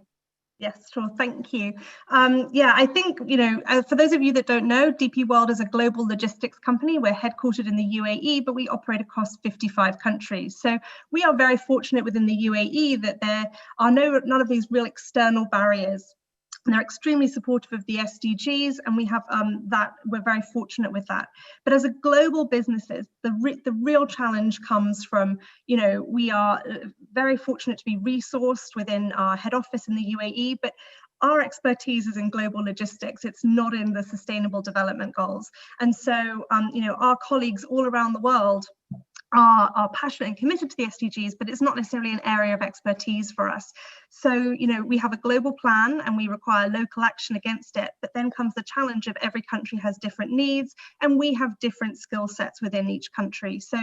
Speaker 5: Yes, sure. Thank you. I think, for those of you that don't know, DP World is a global logistics company. We're headquartered in the UAE, but we operate across 55 countries. So we are very fortunate within the UAE that there are none of these real external barriers. And they're extremely supportive of the SDGs, and we have we're very fortunate with that. But as a global businesses, the real challenge comes from, we are very fortunate to be resourced within our head office in the UAE, but our expertise is in global logistics. It's not in the Sustainable Development Goals. And so, our colleagues all around the world are passionate and committed to the SDGs, but it's not necessarily an area of expertise for us. So, we have a global plan and we require local action against it, but then comes the challenge of every country has different needs and we have different skill sets within each country. So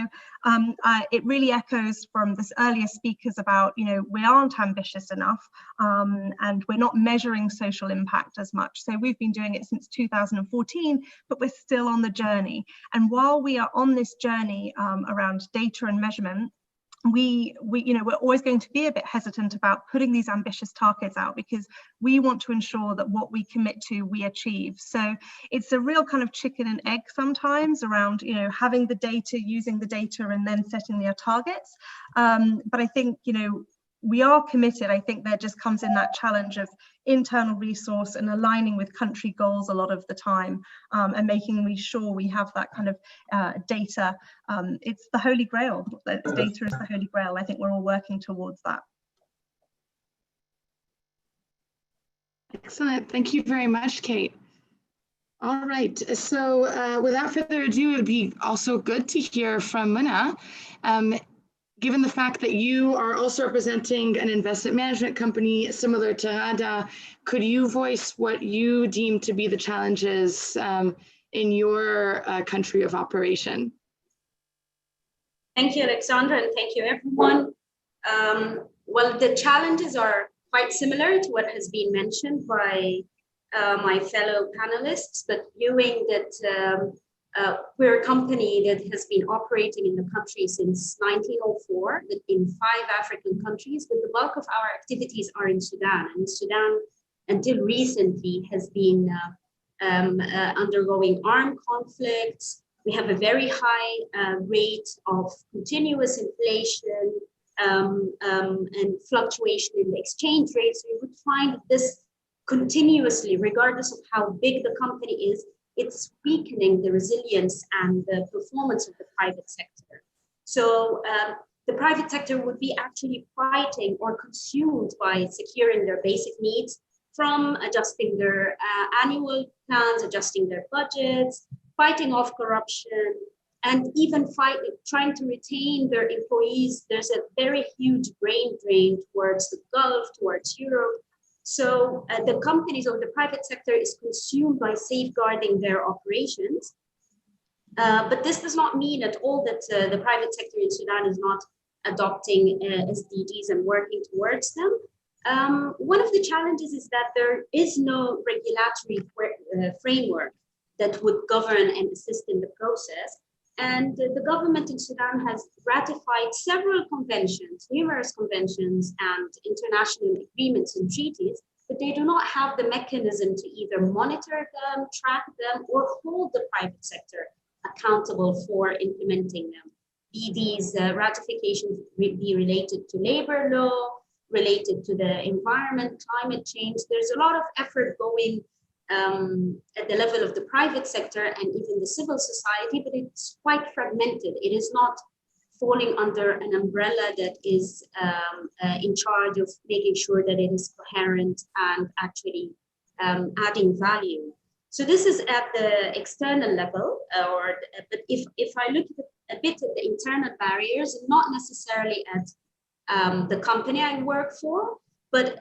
Speaker 5: it really echoes from this earlier speakers about, we aren't ambitious enough and we're not measuring social impact as much. So we've been doing it since 2014, but we're still on the journey. And while we are on this journey around data and measurement, we're always going to be a bit hesitant about putting these ambitious targets out because we want to ensure that what we commit to we achieve. So it's a real kind of chicken and egg sometimes around having the data, using the data, and then setting their targets. But I think we are committed. I think there just comes in that challenge of internal resource and aligning with country goals a lot of the time, and making sure we have that kind of data. It's the holy grail. Data is the holy grail. I think we're all working towards that.
Speaker 1: Excellent. Thank you very much, Kate. All right. So without further ado, it would be also good to hear from Muna. Given the fact that you are also representing an investment management company similar to Hada, could you voice what you deem to be the challenges in your country of operation?
Speaker 6: Thank you, Alexandra, and thank you, everyone. Well, the challenges are quite similar to what has been mentioned by my fellow panelists, but viewing that we're a company that has been operating in the country since 1904, in 5 African countries, but the bulk of our activities are in Sudan. And Sudan, until recently, has been undergoing armed conflicts. We have a very high rate of continuous inflation and fluctuation in the exchange rate. So you would find this continuously, regardless of how big the company is, it's weakening the resilience and the performance of the private sector. So the private sector would be actually fighting or consumed by securing their basic needs, from adjusting their annual plans, adjusting their budgets, fighting off corruption, and even trying to retain their employees. There's a very huge brain drain towards the Gulf, towards Europe. So the companies or the private sector is consumed by safeguarding their operations. But this does not mean at all that the private sector in Sudan is not adopting SDGs and working towards them. One of the challenges is that there is no regulatory framework that would govern and assist in the process. And the government in Sudan has ratified several conventions, numerous conventions and international agreements and treaties, but they do not have the mechanism to either monitor them, track them, or hold the private sector accountable for implementing them. Be these ratifications be related to labor law, related to the environment, climate change. There's a lot of effort going at the level of the private sector and even the civil society, but it's quite fragmented. It is not falling under an umbrella that is in charge of making sure that it is coherent and actually adding value. So this is at the external level, but if I look at a bit at the internal barriers, not necessarily at the company I work for, but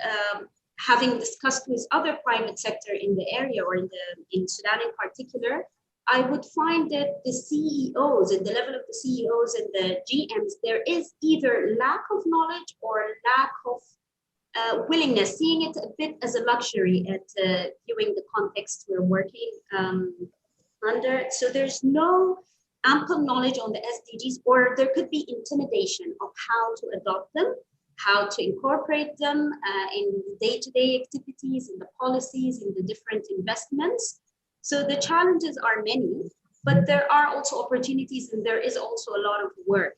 Speaker 6: having discussed with other private sector in the area or in Sudan in particular, I would find that the CEOs, at the level of the CEOs and the GMs, there is either lack of knowledge or lack of willingness, seeing it a bit as a luxury at viewing the context we're working under. So there's no ample knowledge on the SDGs, or there could be intimidation of how to adopt them, how to incorporate them in day-to-day activities, in the policies, in the different investments. So the challenges are many, but there are also opportunities, and there is also a lot of work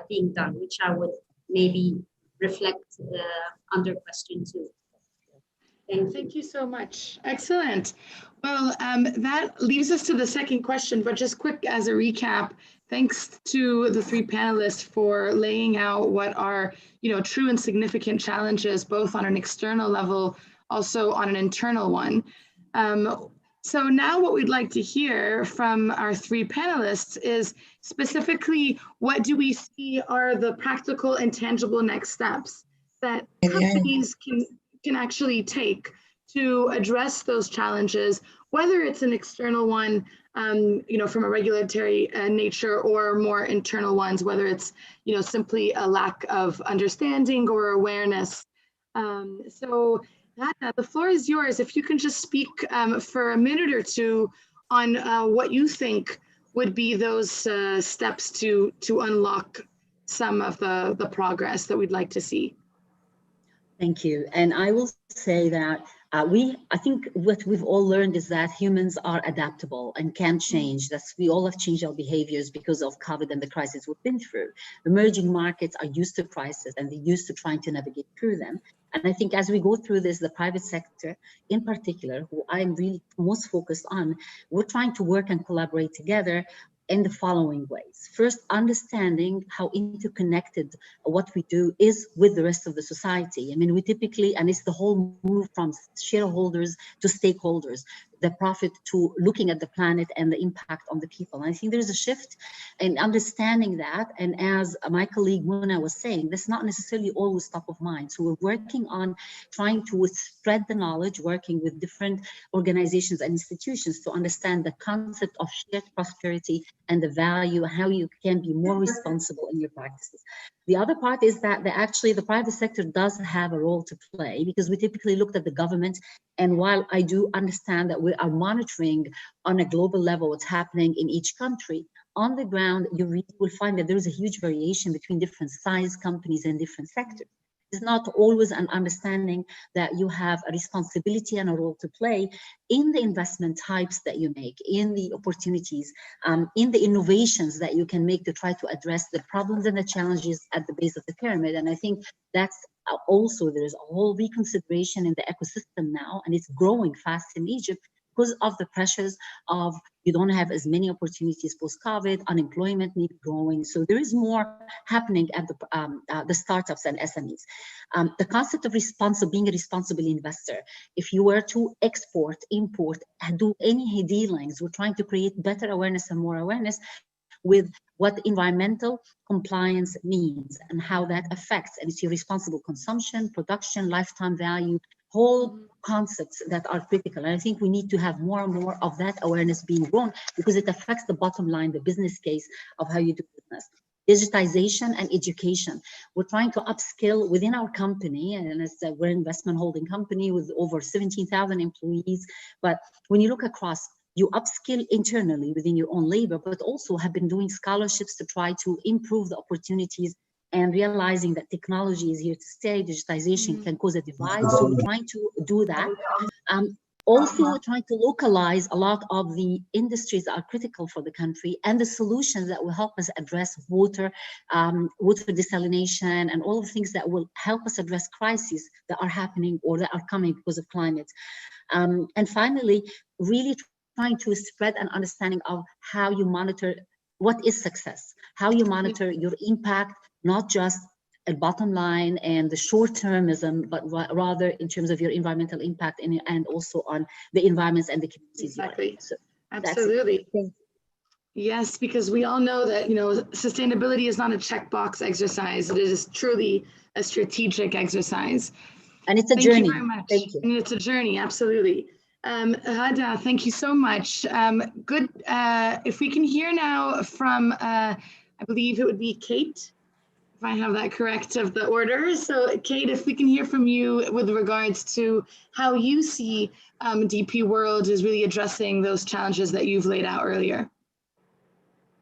Speaker 6: being done, which I would maybe reflect under question 2.
Speaker 1: Thank you so much. Excellent. Well, that leaves us to the second question, but just quick as a recap, thanks to the 3 panelists for laying out what are, true and significant challenges, both on an external level, also on an internal one. So now what we'd like to hear from our 3 panelists is specifically, what do we see are the practical and tangible next steps that companies can actually take to address those challenges, whether it's an external one, from a regulatory nature, or more internal ones, whether it's, simply a lack of understanding or awareness. So Hannah, the floor is yours. If you can just speak for a minute or two on what you think would be those steps to unlock some of the progress that we'd like to see.
Speaker 4: Thank you. And I will say that I think what we've all learned is that humans are adaptable and can change. We all have changed our behaviors because of COVID and the crisis we've been through. Emerging markets are used to crisis, and they're used to trying to navigate through them. And I think as we go through this, the private sector in particular, who I'm really most focused on, we're trying to work and collaborate together in the following ways. First, understanding how interconnected what we do is with the rest of the society. I mean, we typically, and it's the whole move from shareholders to stakeholders. the profit to looking at the planet and the impact on the people. And I think there's a shift in understanding that. And as my colleague Muna was saying, that's not necessarily always top of mind. So we're working on trying to spread the knowledge, working with different organizations and institutions to understand the concept of shared prosperity and the value, how you can be more responsible in your practices. The other part is that actually the private sector does have a role to play, because we typically looked at the government. And while I do understand that we are monitoring on a global level what's happening in each country, on the ground, you really will find that there is a huge variation between different size companies and different sectors. It's not always an understanding that you have a responsibility and a role to play in the investment types that you make, in the opportunities, in the innovations that you can make to try to address the problems and the challenges at the base of the pyramid. And I think that's also, there's a whole reconsideration in the ecosystem now, and it's growing fast in Egypt because of the pressures of you don't have as many opportunities post-COVID, unemployment may be growing. So there is more happening at the startups and SMEs. The concept of being a responsible investor, if you were to export, import, and do any dealings, we're trying to create better awareness and more awareness with what environmental compliance means and how that affects, and it's your responsible consumption, production, lifetime value, whole concepts that are critical. And I think we need to have more and more of that awareness being grown, because it affects the bottom line, the business case of how you do business. Digitization and education. We're trying to upskill within our company, and we're an investment holding company with over 17,000 employees. But when you look across, you upskill internally within your own labor, but also have been doing scholarships to try to improve the opportunities and realizing that technology is here to stay. Digitization can cause a divide. So we're trying to do that. Also trying to localize a lot of the industries that are critical for the country and the solutions that will help us address water, water desalination, and all of the things that will help us address crises that are happening or that are coming because of climate. And finally, really trying to spread an understanding of how you monitor what is success, how you monitor your impact, not just a bottom line and the short-termism, but rather in terms of your environmental impact and also on the environments and the communities.
Speaker 1: Exactly.
Speaker 4: So
Speaker 1: absolutely. Yes, because we all know that, you know, sustainability is not a checkbox exercise. It is truly a strategic exercise.
Speaker 4: And it's a journey.
Speaker 1: Thank you very much.
Speaker 4: Thank you.
Speaker 1: And it's a journey, absolutely. Hada, thank you so much. Good. If we can hear now from, I believe it would be Kate, if I have that correct of the order. So Kate, if we can hear from you with regards to how you see DP World is really addressing those challenges that you've laid out earlier.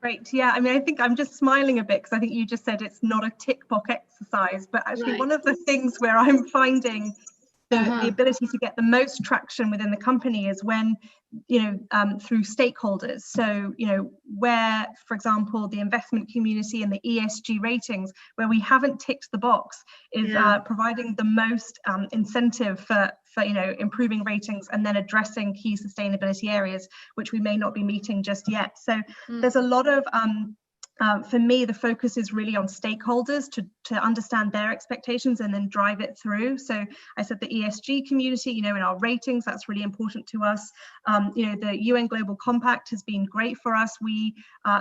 Speaker 5: Great. Yeah, I mean, I think I'm just smiling a bit because I think you just said it's not a tick box exercise, but actually one of the things where I'm finding the ability to get the most traction within the company is when, you know, through stakeholders. So, you know, where, for example, the investment community and the ESG ratings, where we haven't ticked the box, is providing the most incentive for, you know, improving ratings and then addressing key sustainability areas, which we may not be meeting just yet. So there's a lot of for me, the focus is really on stakeholders to understand their expectations and then drive it through. So I said the ESG community, you know, in our ratings, that's really important to us. You know, the UN Global Compact has been great for us. We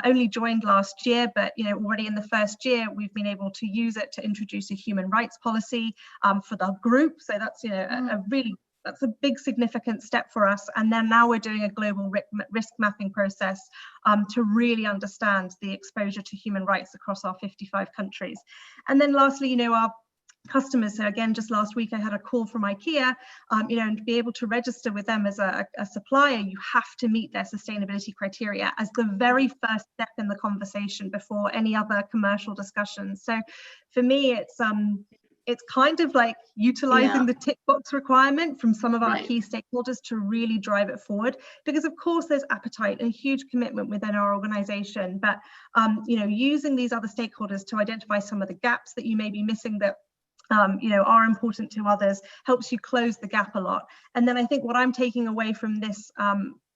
Speaker 5: only joined last year, but, you know, already in the first year, we've been able to use it to introduce a human rights policy for the group. So that's, you know, that's a big significant step for us. And then now we're doing a global risk mapping process to really understand the exposure to human rights across our 55 countries. And then lastly, you know, our customers. So again, just last week, I had a call from IKEA, you know, and to be able to register with them as a supplier, you have to meet their sustainability criteria as the very first step in the conversation before any other commercial discussions. So for me, it's kind of like utilizing the tick box requirement from some of our key stakeholders to really drive it forward, because of course there's appetite and huge commitment within our organization, but you know, using these other stakeholders to identify some of the gaps that you may be missing that you know, are important to others helps you close the gap a lot. And then I think what I'm taking away from this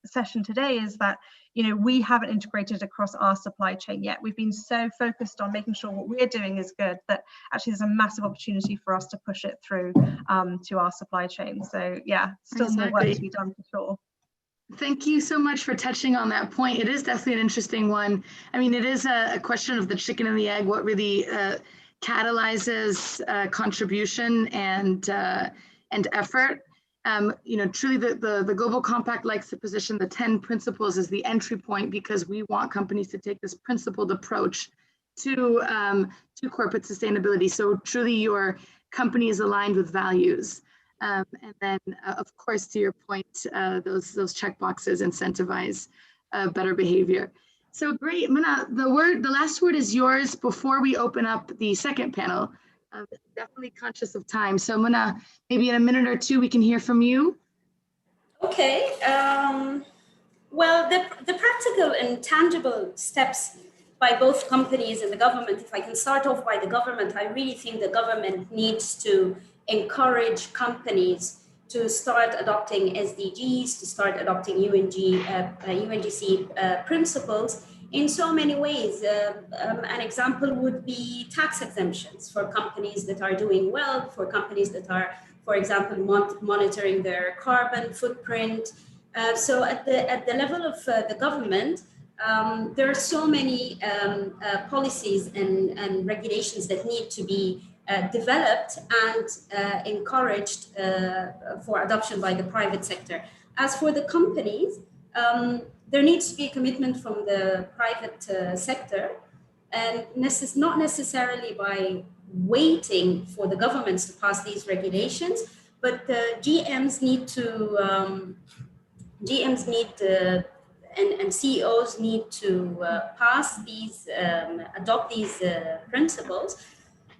Speaker 5: session today is that, you know, we haven't integrated across our supply chain yet. We've been so focused on making sure what we're doing is good that actually there's a massive opportunity for us to push it through to our supply chain. So yeah, still more work to be done for sure.
Speaker 1: Thank you so much for touching on that point. It is definitely an interesting one. I mean, it is a question of the chicken and the egg, what really catalyzes contribution and effort. Truly the Global Compact likes to position the 10 principles as the entry point because we want companies to take this principled approach to corporate sustainability. So truly your company is aligned with values. And then, of course, to your point, those check boxes incentivize better behavior. So great, Mana. The last word is yours before we open up the second panel. Definitely conscious of time. So Mana, maybe in a minute or two we can hear from you.
Speaker 6: Okay. Well, the practical and tangible steps by both companies and the government, if I can start off by the government, I really think the government needs to encourage companies to start adopting SDGs, to start adopting UNGC principles in so many ways. An example would be tax exemptions for companies that are doing well, for companies that are, for example, monitoring their carbon footprint. So at the level of the government, there are so many policies and regulations that need to be developed and encouraged for adoption by the private sector. As for the companies, there needs to be a commitment from the private sector, and not necessarily by waiting for the governments to pass these regulations, but GMs need to and CEOs need to adopt these principles.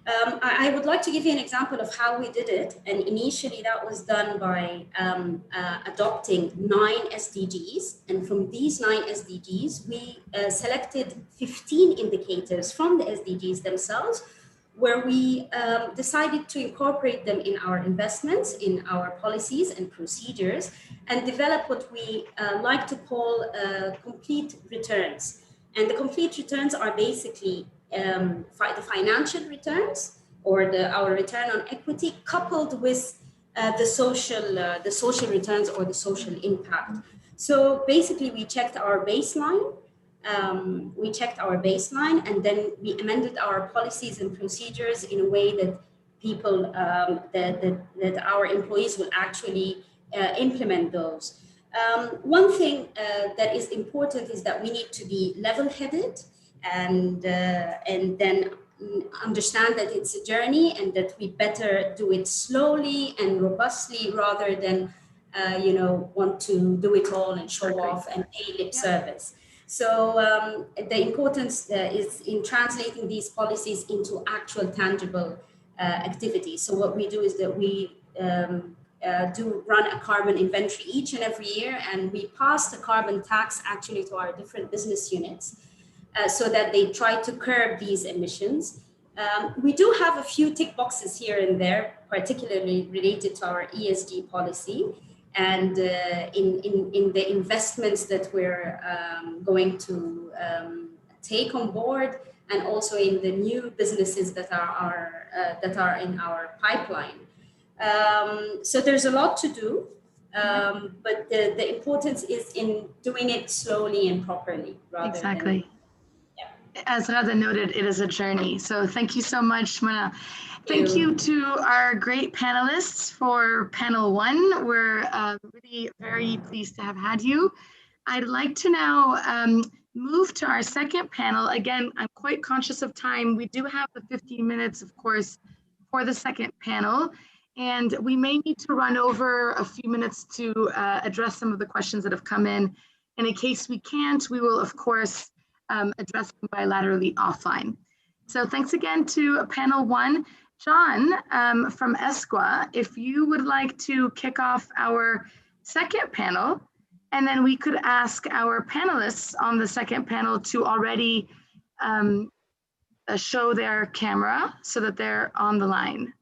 Speaker 6: I would like to give you an example of how we did it. And initially that was done by adopting 9 SDGs. And from these 9 SDGs, we selected 15 indicators from the SDGs themselves, where we decided to incorporate them in our investments, in our policies and procedures, and develop what we like to call complete returns. And the complete returns are basically the financial returns, or our return on equity, coupled with the social returns or the social impact. So basically, we checked our baseline. And then we amended our policies and procedures in a way that people, that our employees will actually implement those. One thing that is important is that we need to be level-headed and then understand that it's a journey and that we better do it slowly and robustly rather than want to do it all and show off and pay lip service. So the importance is in translating these policies into actual tangible activities. So what we do is that we do run a carbon inventory each and every year, and we pass the carbon tax actually to our different business units so that they try to curb these emissions. We do have a few tick boxes here and there, particularly related to our ESG policy. And in the investments that we're going to take on board, and also in the new businesses that are in our pipeline. So there's a lot to do, but the importance is in doing it slowly and properly.
Speaker 1: Exactly. As Rada noted, it is a journey. So thank you so much, Mana. Thank you to our great panelists for panel 1. We're really very pleased to have had you. I'd like to now move to our second panel. Again, I'm quite conscious of time. We do have the 15 minutes, of course, for the second panel. And we may need to run over a few minutes to address some of the questions that have come in. And in case we can't, we will, of course, address them bilaterally offline. So thanks again to panel 1. John from ESQA, if you would like to kick off our second panel, and then we could ask our panelists on the second panel to already show their camera so that they're on the line.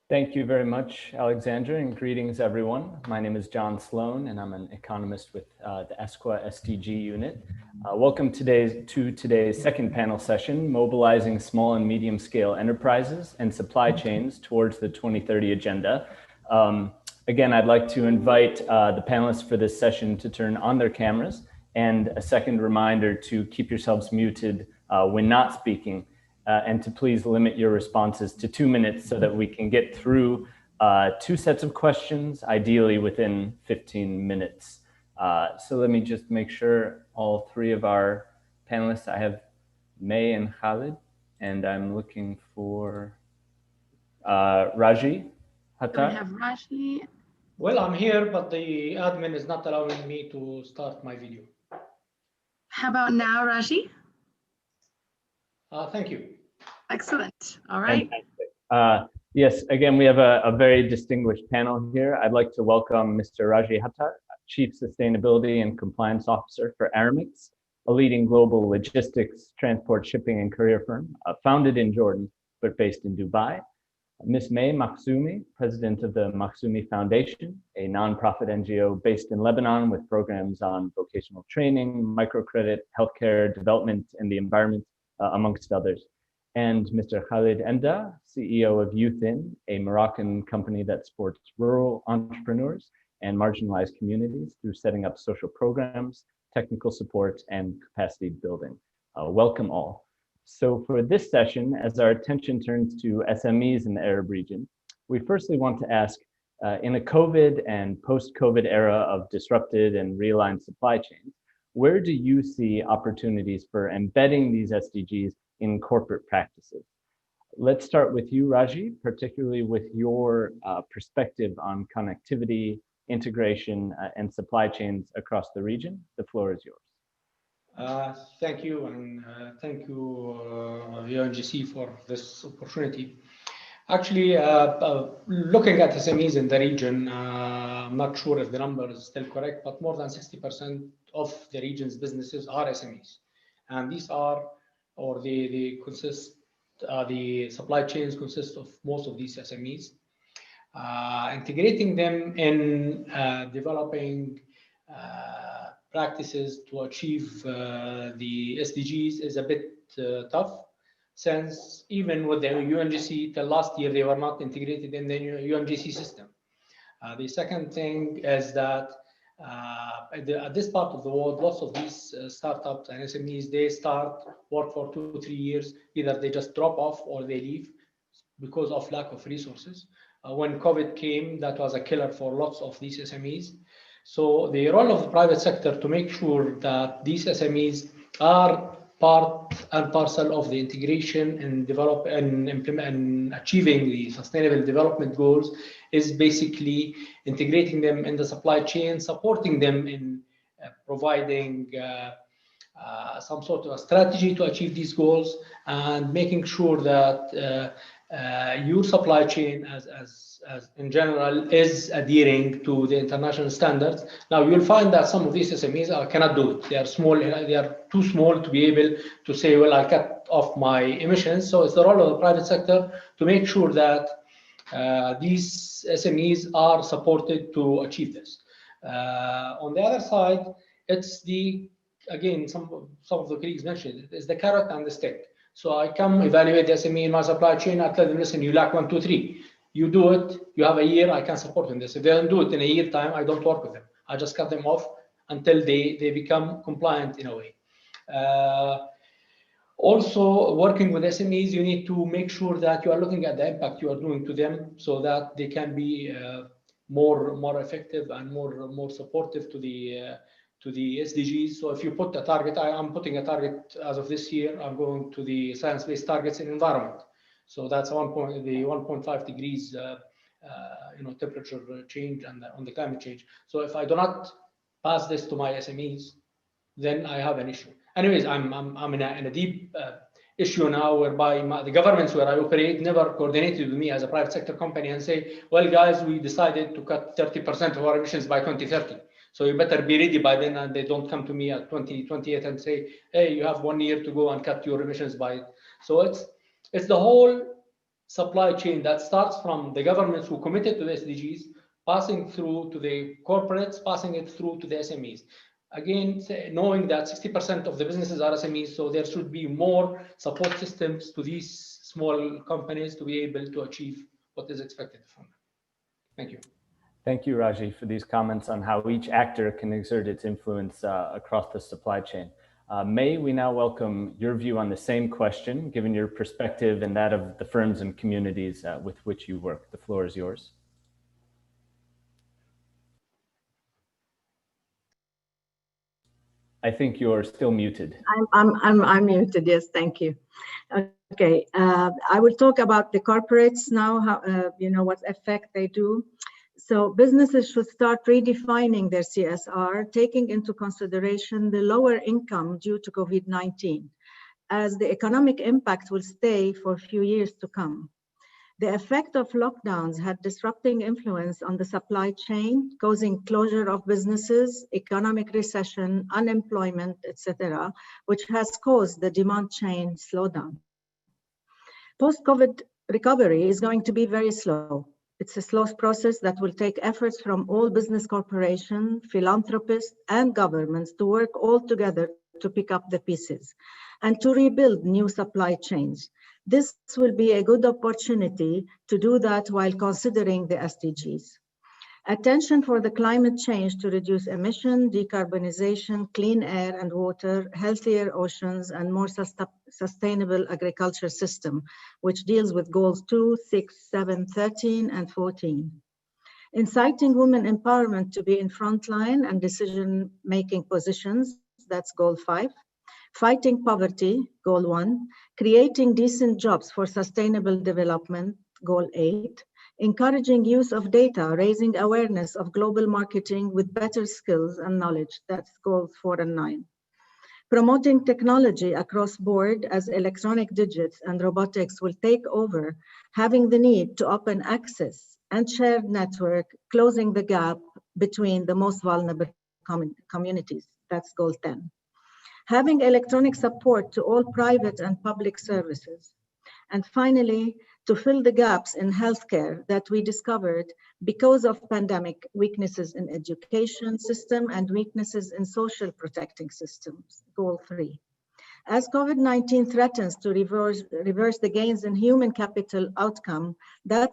Speaker 7: Thank you very much, Alexandra, and greetings, everyone. My name is John Sloan, and I'm an economist with the ESQA SDG unit. Welcome to today's second panel session, Mobilizing Small and Medium Scale Enterprises and Supply Chains Towards the 2030 Agenda. Again, I'd like to invite the panelists for this session to turn on their cameras, and a second reminder to keep yourselves muted when not speaking, and to please limit your responses to 2 minutes so that we can get through 2 sets of questions, ideally within 15 minutes. So let me just make sure all 3 of our panelists, I have May and Khalid, and I'm looking for Raji.
Speaker 1: So we have Raji.
Speaker 8: Well, I'm here, but the admin is not allowing me to start my video.
Speaker 1: How about now, Raji?
Speaker 8: Thank you.
Speaker 1: Excellent. All right.
Speaker 7: Yes, again, we have a very distinguished panel here. I'd like to welcome Mr. Raji Hattar, Chief Sustainability and Compliance Officer for Aramix, a leading global logistics, transport, shipping, and courier firm, founded in Jordan, but based in Dubai. Ms. May Makhzoumi, President of the Makhzoumi Foundation, a nonprofit NGO based in Lebanon with programs on vocational training, microcredit, healthcare, development, and the environment, amongst others. And Mr. Khalid Enda, CEO of Youthin, a Moroccan company that supports rural entrepreneurs and marginalized communities through setting up social programs, technical support, and capacity building. Welcome all. So for this session, as our attention turns to SMEs in the Arab region, we firstly want to ask, in a COVID and post-COVID era of disrupted and realigned supply chains, where do you see opportunities for embedding these SDGs in corporate practices? Let's start with you, Raji, particularly with your perspective on connectivity, integration, and supply chains across the region. The floor is yours.
Speaker 8: Thank you, and thank you, UNGC, for this opportunity. Actually, looking at SMEs in the region, I'm not sure if the number is still correct, but more than 60% of the region's businesses are SMEs. And these are, or they consist, the supply chains consist of most of these SMEs. Integrating them in developing practices to achieve the SDGs is a bit tough, since even with the UNGC till last year, they were not integrated in the UNGC system. The second thing is that at this part of the world, lots of these startups and SMEs, they start work for 2 or 3 years. Either they just drop off or they leave because of lack of resources. When COVID came, that was a killer for lots of these SMEs. So the role of the private sector to make sure that these SMEs are part and parcel of the integration and develop and implement and achieving the sustainable development goals is basically integrating them in the supply chain, supporting them in providing some sort of a strategy to achieve these goals, and making sure that your supply chain as in general is adhering to the international standards. Now you'll find that some of these SMEs cannot do it. They are small, they are too small to be able to say, well, I'll cut off my emissions. So it's the role of the private sector to make sure that these SMEs are supported to achieve this. On the other side, it's again, some of the colleagues mentioned, it's the carrot and the stick. So I come evaluate the SME in my supply chain. I tell them, listen, you lack 1, 2, 3. You do it. You have a year. I can support them this. If they don't do it in a year time, I don't work with them. I just cut them off until they become compliant in a way. Also, working with SMEs, you need to make sure that you are looking at the impact you are doing to them, so that they can be more effective and more supportive to the SDGs. So if you put a target, I'm putting a target as of this year. I'm going to the science-based targets in environment. So that's the 1.5 degrees, temperature change and on the climate change. So if I do not pass this to my SMEs, then I have an issue. Anyways, I'm in a deep issue now, whereby the governments where I operate never coordinated with me as a private sector company and say, well, guys, we decided to cut 30% of our emissions by 2030. So you better be ready by then, and they don't come to me at 2028 and say, hey, you have 1 year to go and cut your emissions by. So it's the whole supply chain that starts from the governments who committed to the SDGs, passing through to the corporates, passing it through to the SMEs. Again, knowing that 60% of the businesses are SMEs, so there should be more support systems to these small companies to be able to achieve what is expected from them. Thank you.
Speaker 7: Thank you, Raji, for these comments on how each actor can exert its influence across the supply chain. May, we now welcome your view on the same question, given your perspective and that of the firms and communities with which you work. The floor is yours. I think you're still muted.
Speaker 9: I'm muted. Yes, thank you. Okay, I will talk about the corporates now. How what effect they do. So businesses should start redefining their CSR, taking into consideration the lower income due to COVID-19, as the economic impact will stay for a few years to come. The effect of lockdowns had disrupting influence on the supply chain, causing closure of businesses, economic recession, unemployment, etc., which has caused the demand chain slowdown. Post-COVID recovery is going to be very slow. It's a slow process that will take efforts from all business corporations, philanthropists, and governments to work all together to pick up the pieces and to rebuild new supply chains. This will be a good opportunity to do that while considering the SDGs. Attention for the climate change to reduce emission, decarbonization, clean air and water, healthier oceans, and more sustainable agriculture system, which deals with goals 2, 6, 7, 13, and 14. Inciting women empowerment to be in frontline and decision-making positions, that's goal 5. Fighting poverty, goal 1. Creating decent jobs for sustainable development, goal 8. Encouraging use of data, raising awareness of global marketing with better skills and knowledge, that's goals 4 and 9. Promoting technology across board as electronic digits and robotics will take over, having the need to open access and shared network, closing the gap between the most vulnerable communities, that's goal 10. Having electronic support to all private and public services. And finally, to fill the gaps in healthcare that we discovered because of pandemic, weaknesses in education system and weaknesses in social protecting systems, goal 3. As COVID-19 threatens to reverse the gains in human capital outcome that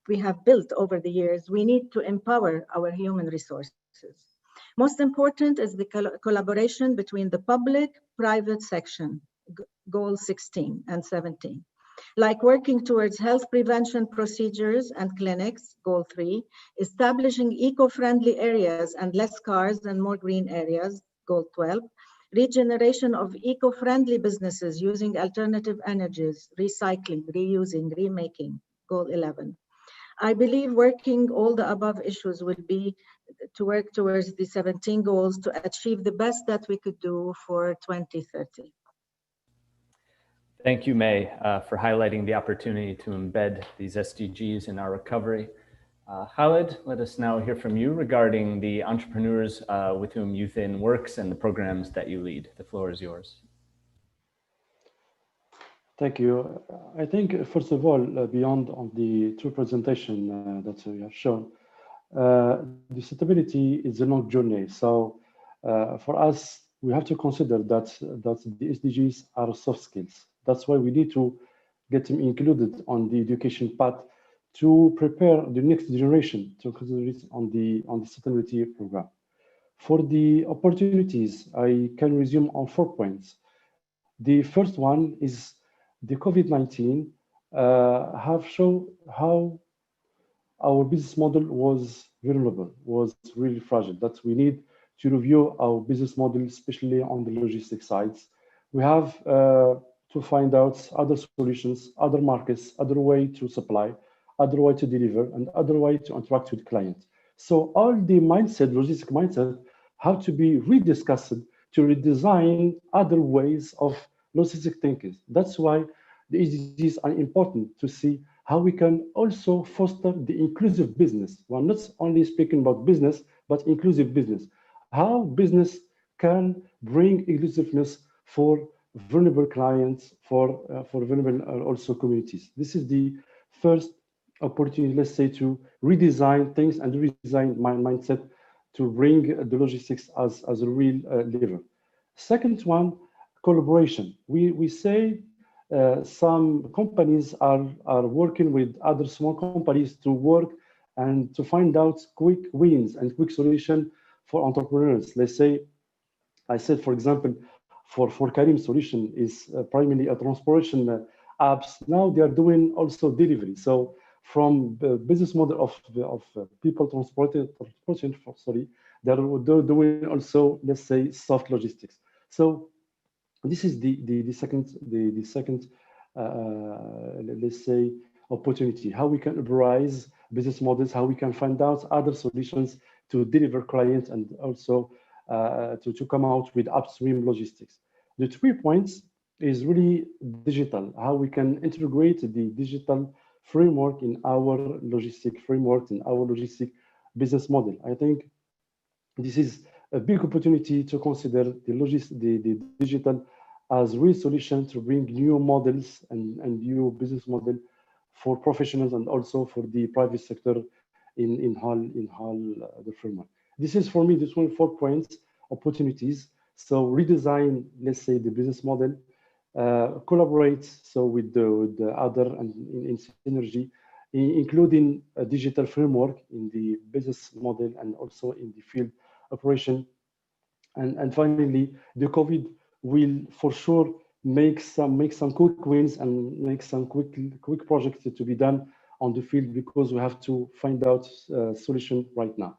Speaker 9: we have built over the years, we need to empower our human resources. Most important is the collaboration between the public-private section, goal 16 and 17. Like working towards health prevention procedures and clinics, goal 3, establishing eco-friendly areas and less cars and more green areas, goal 12, regeneration of eco-friendly businesses using alternative energies, recycling, reusing, remaking, goal 11. I believe working all the above issues will be to work towards the 17 goals to achieve the best that we could do for 2030.
Speaker 7: Thank you, May, for highlighting the opportunity to embed these SDGs in our recovery. Khaled, let us now hear from you regarding the entrepreneurs with whom YouthIn works and the programs that you lead. The floor is yours.
Speaker 10: Thank you. I think, first of all, beyond on the two presentation that we have shown, the sustainability is a long journey. So for us, we have to consider that the SDGs are soft skills. That's why we need to get them included on the education path to prepare the next generation to consider it on the sustainability program. For the opportunities, I can resume on 4 points. The first one is the COVID-19 have shown how our business model was vulnerable, was really fragile, that we need to review our business model, especially on the logistics sides. We have to find out other solutions, other markets, other way to supply, other way to deliver, and other way to interact with clients. So all the mindset, logistic mindset, have to be rediscussed to redesign other ways of logistic thinking. That's why the SDGs are important to see how we can also foster the inclusive business. We're not only speaking about business, but inclusive business. How business can bring inclusiveness for vulnerable clients, for vulnerable also communities. This is the first opportunity, let's say, to redesign things and redesign my mindset to bring the logistics as a real lever. Second one, collaboration. We say some companies are working with other small companies to work and to find out quick wins and quick solution for entrepreneurs. Let's say, I said, for example, for Karim's solution is primarily a transportation apps. Now they are doing also delivery. So from the business model of people transportation, sorry, they're doing also, let's say, soft logistics. So this is the second let's say opportunity, how we can Uberize business models, how we can find out other solutions to deliver clients and also to come out with upstream logistics. The 3 points is really digital, how we can integrate the digital framework in our logistic framework, in our logistic business model. I think this is a big opportunity to consider the digital as real solution to bring new models and new business model for professionals and also for the private sector in the framework. This is for me the 24 points opportunities. So redesign, let's say, the business model, collaborate so with the other and in synergy, including a digital framework in the business model and also in the field operation. And finally, the COVID will for sure make some quick wins and make some quick projects to be done on the field, because we have to find out a solution right now.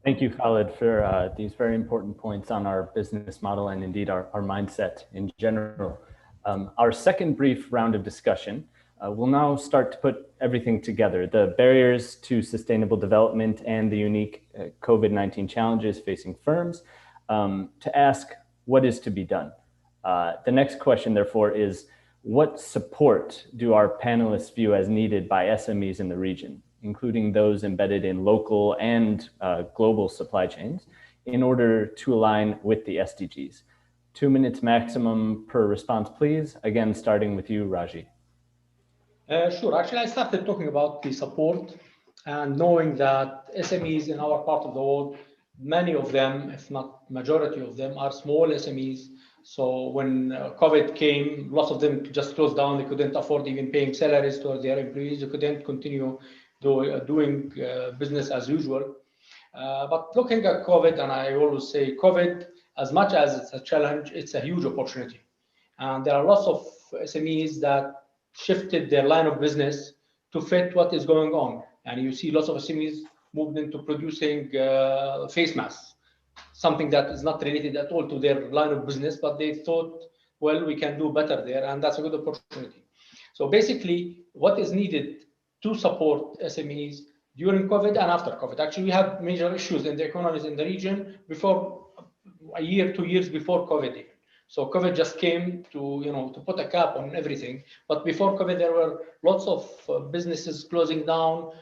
Speaker 7: Thank you, Khalid, for these very important points on our business model and indeed our mindset in general. Our second brief round of discussion will now start to put everything together, the barriers to sustainable development and the unique COVID-19 challenges facing firms, to ask what is to be done. The next question, therefore, is what support do our panelists view as needed by SMEs in the region, including those embedded in local and global supply chains, in order to align with the SDGs? 2 minutes maximum per response, please. Again, starting with you, Raji.
Speaker 8: Sure. Actually, I started talking about the support and knowing that SMEs in our part of the world, many of them, if not majority of them, are small SMEs. So when COVID came, lots of them just closed down. They couldn't afford even paying salaries to their employees. They couldn't continue doing business as usual. But looking at COVID, and I always say COVID, as much as it's a challenge, it's a huge opportunity. And there are lots of SMEs that shifted their line of business to fit what is going on. And you see lots of SMEs moved into producing face masks, something that is not related at all to their line of business, but they thought, well, we can do better there, and that's a good opportunity. So basically, what is needed to support SMEs during COVID and after COVID? Actually, we had major issues in the economies in the region before, a year, 2 years before COVID. So COVID just came to, to put a cap on everything. But before COVID, there were lots of businesses closing down.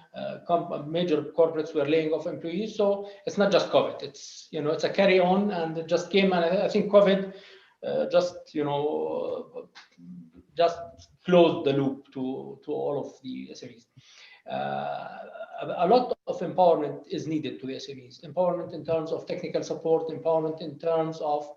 Speaker 8: Major corporates were laying off employees. So it's not just COVID. It's, it's a carry on, and it just came. And I think COVID just closed the loop to all of the SMEs. A lot of empowerment is needed to the SMEs. Empowerment in terms of technical support, empowerment in terms of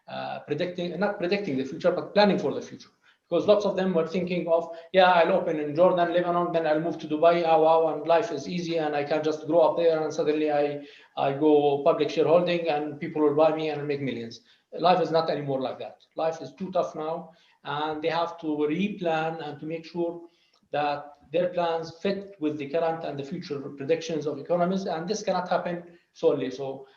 Speaker 8: not predicting the future, but planning for the future. Because lots of them were thinking of, yeah, I'll open in Jordan, Lebanon, then I'll move to Dubai, and life is easy, and I can just grow up there, and suddenly I go public shareholding, and people will buy me and I'll make millions. Life is not anymore like that. Life is too tough now, and they have to replan and to make sure that their plans fit with the current and the future predictions of economies, and this cannot happen solely. So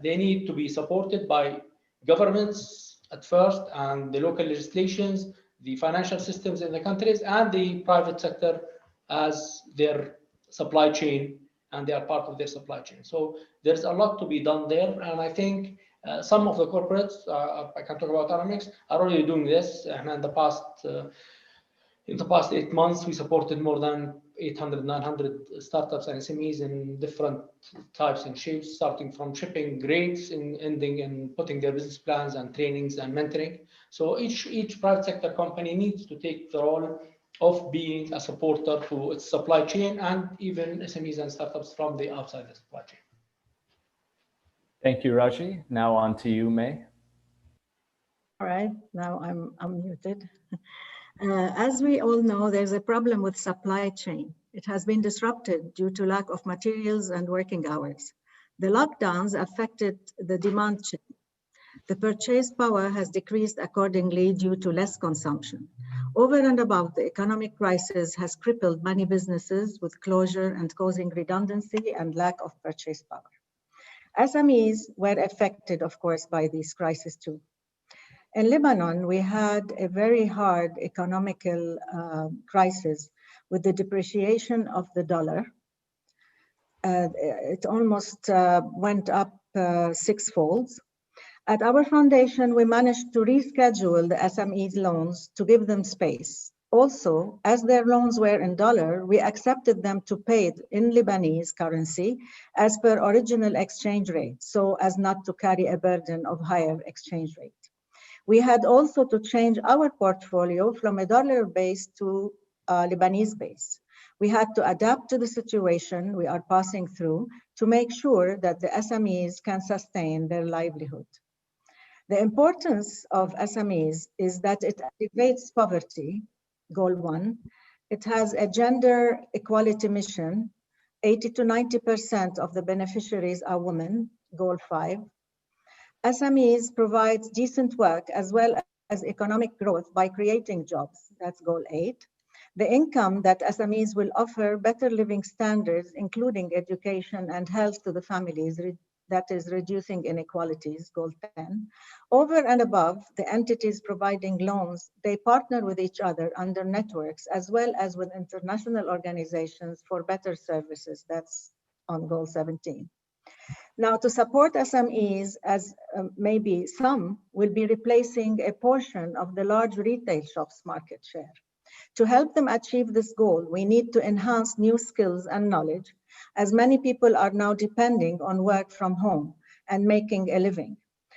Speaker 8: they need to be supported by governments at first, and the local legislations, the financial systems in the countries, and the private sector as their supply chain, and they are part of their supply chain. So there's a lot to be done there, and I think some of the corporates, I can talk about Aramex, are already doing this. And in the past 8 months, we supported more than 800, 900 startups and SMEs in different types and shapes, starting from shipping grades and ending in putting their business plans and trainings and mentoring. So each private sector company needs to take the role of being a supporter to its supply chain, and even SMEs and startups from the outside the supply chain.
Speaker 7: Thank you, Raji. Now on to you, May.
Speaker 9: All right, now I'm muted. As we all know, there's a problem with supply chain It has been disrupted due to lack of materials and working hours. The lockdowns affected the demand chain. The purchase power has decreased accordingly due to less consumption. Over and above, the economic crisis has crippled many businesses with closure and causing redundancy and lack of purchase power. SMEs were affected, of course, by this crisis too. In Lebanon, we had a very hard economical crisis with the depreciation of the dollar. It almost went up sixfold. At our foundation, we managed to reschedule the SMEs loans to give them space. Also, as their loans were in dollar, we accepted them to pay it in Lebanese currency as per original exchange rate, so as not to carry a burden of higher exchange rate. We had also to change our portfolio from a dollar base to a Lebanese base. We had to adapt to the situation we are passing through to make sure that the SMEs can sustain their livelihood. The importance of SMEs is that it alleviates poverty, goal 1. It has a gender equality mission. 80 to 90% of the beneficiaries are women, goal 5. SMEs provides decent work as well as economic growth by creating jobs, that's goal 8. The income that SMEs will offer better living standards, including education and health to the families, that is reducing inequalities, goal 10. Over and above, the entities providing loans, they partner with each other under networks as well as with international organizations for better services, that's on goal 17. Now, to support SMEs, as maybe some will be replacing a portion of the large retail shops market share. To help them achieve this goal, we need to enhance new skills and knowledge, as many people are now depending on work from home and making a living.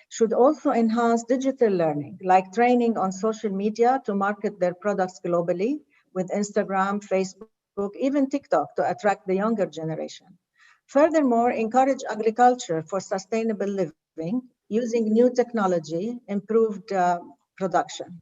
Speaker 9: Should also enhance digital learning, like training on social media to market their products globally with Instagram, Facebook, even TikTok to attract the younger generation. Furthermore, encourage agriculture for sustainable living using new technology, improved production.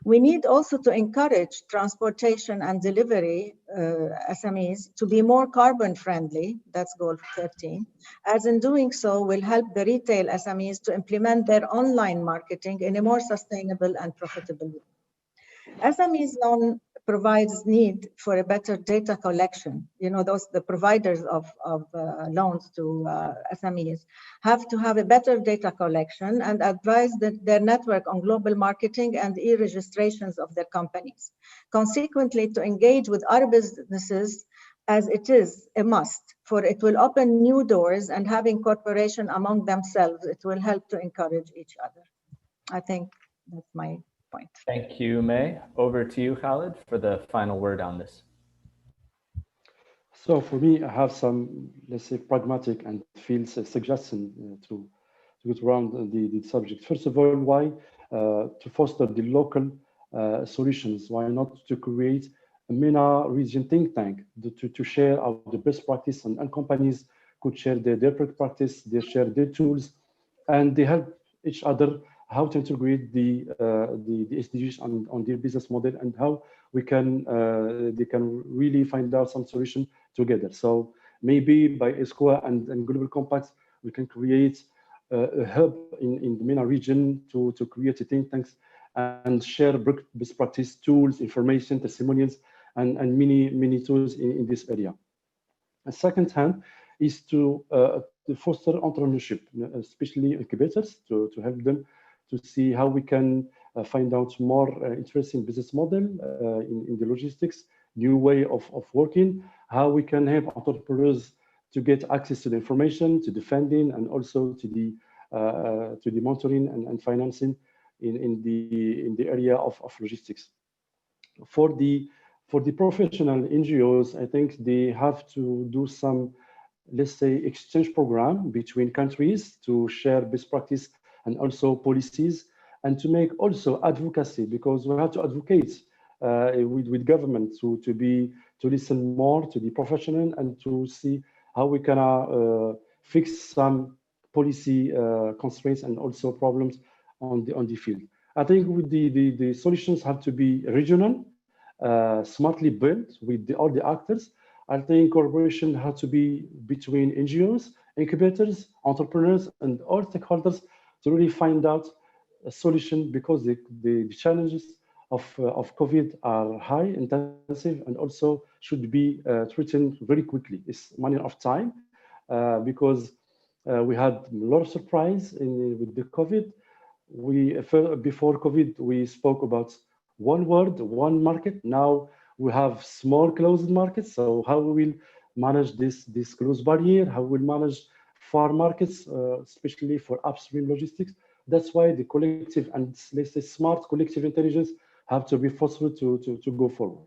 Speaker 9: We need also to encourage transportation and delivery SMEs to be more carbon friendly, that's goal 13, as in doing so will help the retail SMEs to implement their online marketing in a more sustainable and profitable way. SMEs loan provides need for a better data collection. You know, the providers of loans to SMEs have to have a better data collection and advise their network on global marketing and e-registrations of their companies. Consequently, to engage with our businesses as it is a must, for it will open new doors, and having cooperation among themselves, it will help to encourage each other. I think that's my point.
Speaker 7: Thank you, May. Over to you, Khalid, for the final word on this.
Speaker 10: So for me, I have some, let's say, pragmatic and field suggestion to get around the subject. First of all, why to foster the local solutions? Why not to create a MENA region think tank to share the best practice, and companies could share their practice, they share their tools, and they help each other how to integrate the SDGs on their business model, and how we can they can really find out some solution together. So maybe by ESCOA and Global Compacts, we can create a hub in the MENA region to create a think tanks and share best practice tools, information, testimonials, and many tools in this area. A second hand is to foster entrepreneurship, especially incubators, to help them to see how we can find out more interesting business model in the logistics, new way of working, how we can have entrepreneurs to get access to the information, to the funding, and also to the monitoring and financing in the area of logistics. For the professional NGOs, I think they have to do some, let's say, exchange program between countries to share best practice and also policies, and to make also advocacy, because we have to advocate with government to listen more to the professional and to see how we can fix some policy constraints and also problems on the field. I think with the solutions have to be regional smartly built with all the actors. I think cooperation has to be between NGOs, incubators, entrepreneurs, and all stakeholders to really find out a solution, because the challenges of COVID are high, intensive, and also should be treated very quickly. It's a matter of time, because we had a lot of surprise with the COVID. Before COVID, we spoke about one world, one market. Now we have small closed markets. So how we will manage this closed barrier, how we will manage far markets, especially for upstream logistics. That's why the collective and, let's say, smart collective intelligence have to be fostered to go forward.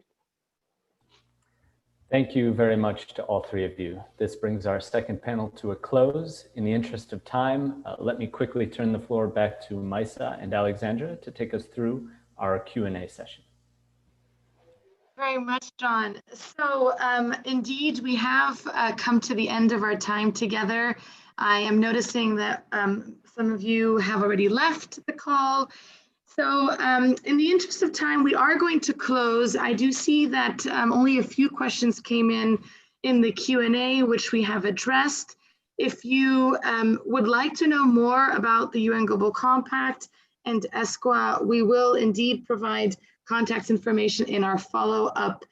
Speaker 7: Thank you very much to all three of you. This brings our second panel to a close. In the interest of time, let me quickly turn the floor back to Maisa and Alexandra to take us through our Q&A session.
Speaker 1: Very much, John. So indeed, we have come to the end of our time together. I am noticing that some of you have already left the call. So in the interest of time, we are going to close. I do see that only a few questions came in the Q&A, which we have addressed. If you would like to know more about the UN Global Compact and ESQA, we will indeed provide contact information in our follow-up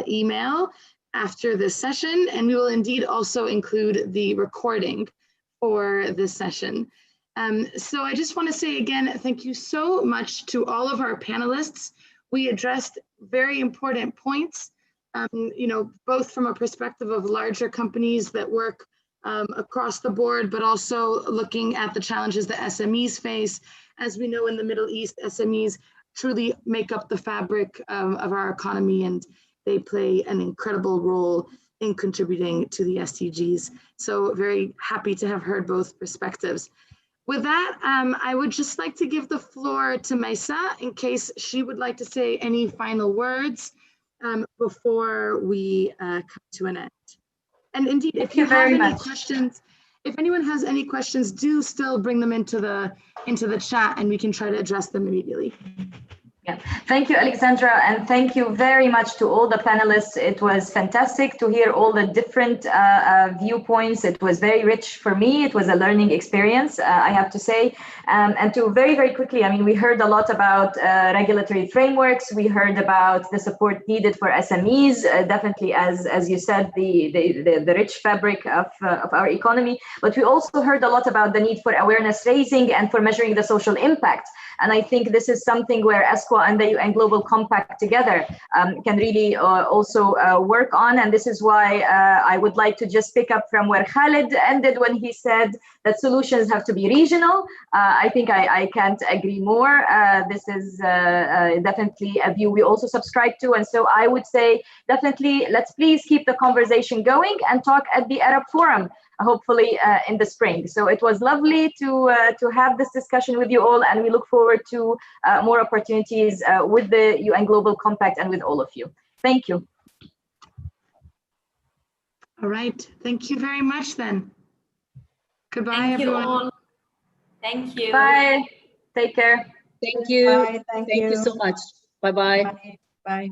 Speaker 1: email after this session, and we will indeed also include the recording for this session. So I just want to say again, thank you so much to all of our panelists. We addressed very important points, you know, both from a perspective of larger companies that work across the board, but also looking at the challenges that SMEs face. As we know, in the Middle East, SMEs truly make up the fabric of our economy, and they play an incredible role in contributing to the SDGs. So very happy to have heard both perspectives. With that, I would just like to give the floor to Maisa in case she would like to say any final words before we come to an end. And indeed, if you have any questions, if anyone has any questions, do still bring them into the chat and we can try to address them immediately.
Speaker 2: Yeah. Thank you, Alexandra, and thank you very much to all the panelists. It was fantastic to hear all the different viewpoints. It was very rich for me. It was a learning experience, I have to say. And to very, very quickly, I mean, we heard a lot about regulatory frameworks. We heard about the support needed for SMEs, definitely, as you said, the rich fabric of our economy. But we also heard a lot about the need for awareness raising and for measuring the social impact. And I think this is something where ESQA and the UN Global Compact together can really also work on. And this is why I would like to just pick up from where Khalid ended when he said that solutions have to be regional. I think I can't agree more. This is definitely a view we also subscribe to. And so I would say definitely let's please keep the conversation going and talk at the Arab Forum, hopefully in the spring. So it was lovely to have this discussion with you all, and we look forward to more opportunities with the UN Global Compact and with all of you. Thank you.
Speaker 1: All right. Thank you very much then. Goodbye,
Speaker 6: Thank you
Speaker 1: everyone.
Speaker 6: all. Thank you.
Speaker 2: Bye. Take care.
Speaker 4: Thank you.
Speaker 9: Bye. Thank you
Speaker 4: so much. Bye-bye.
Speaker 9: Bye. Bye.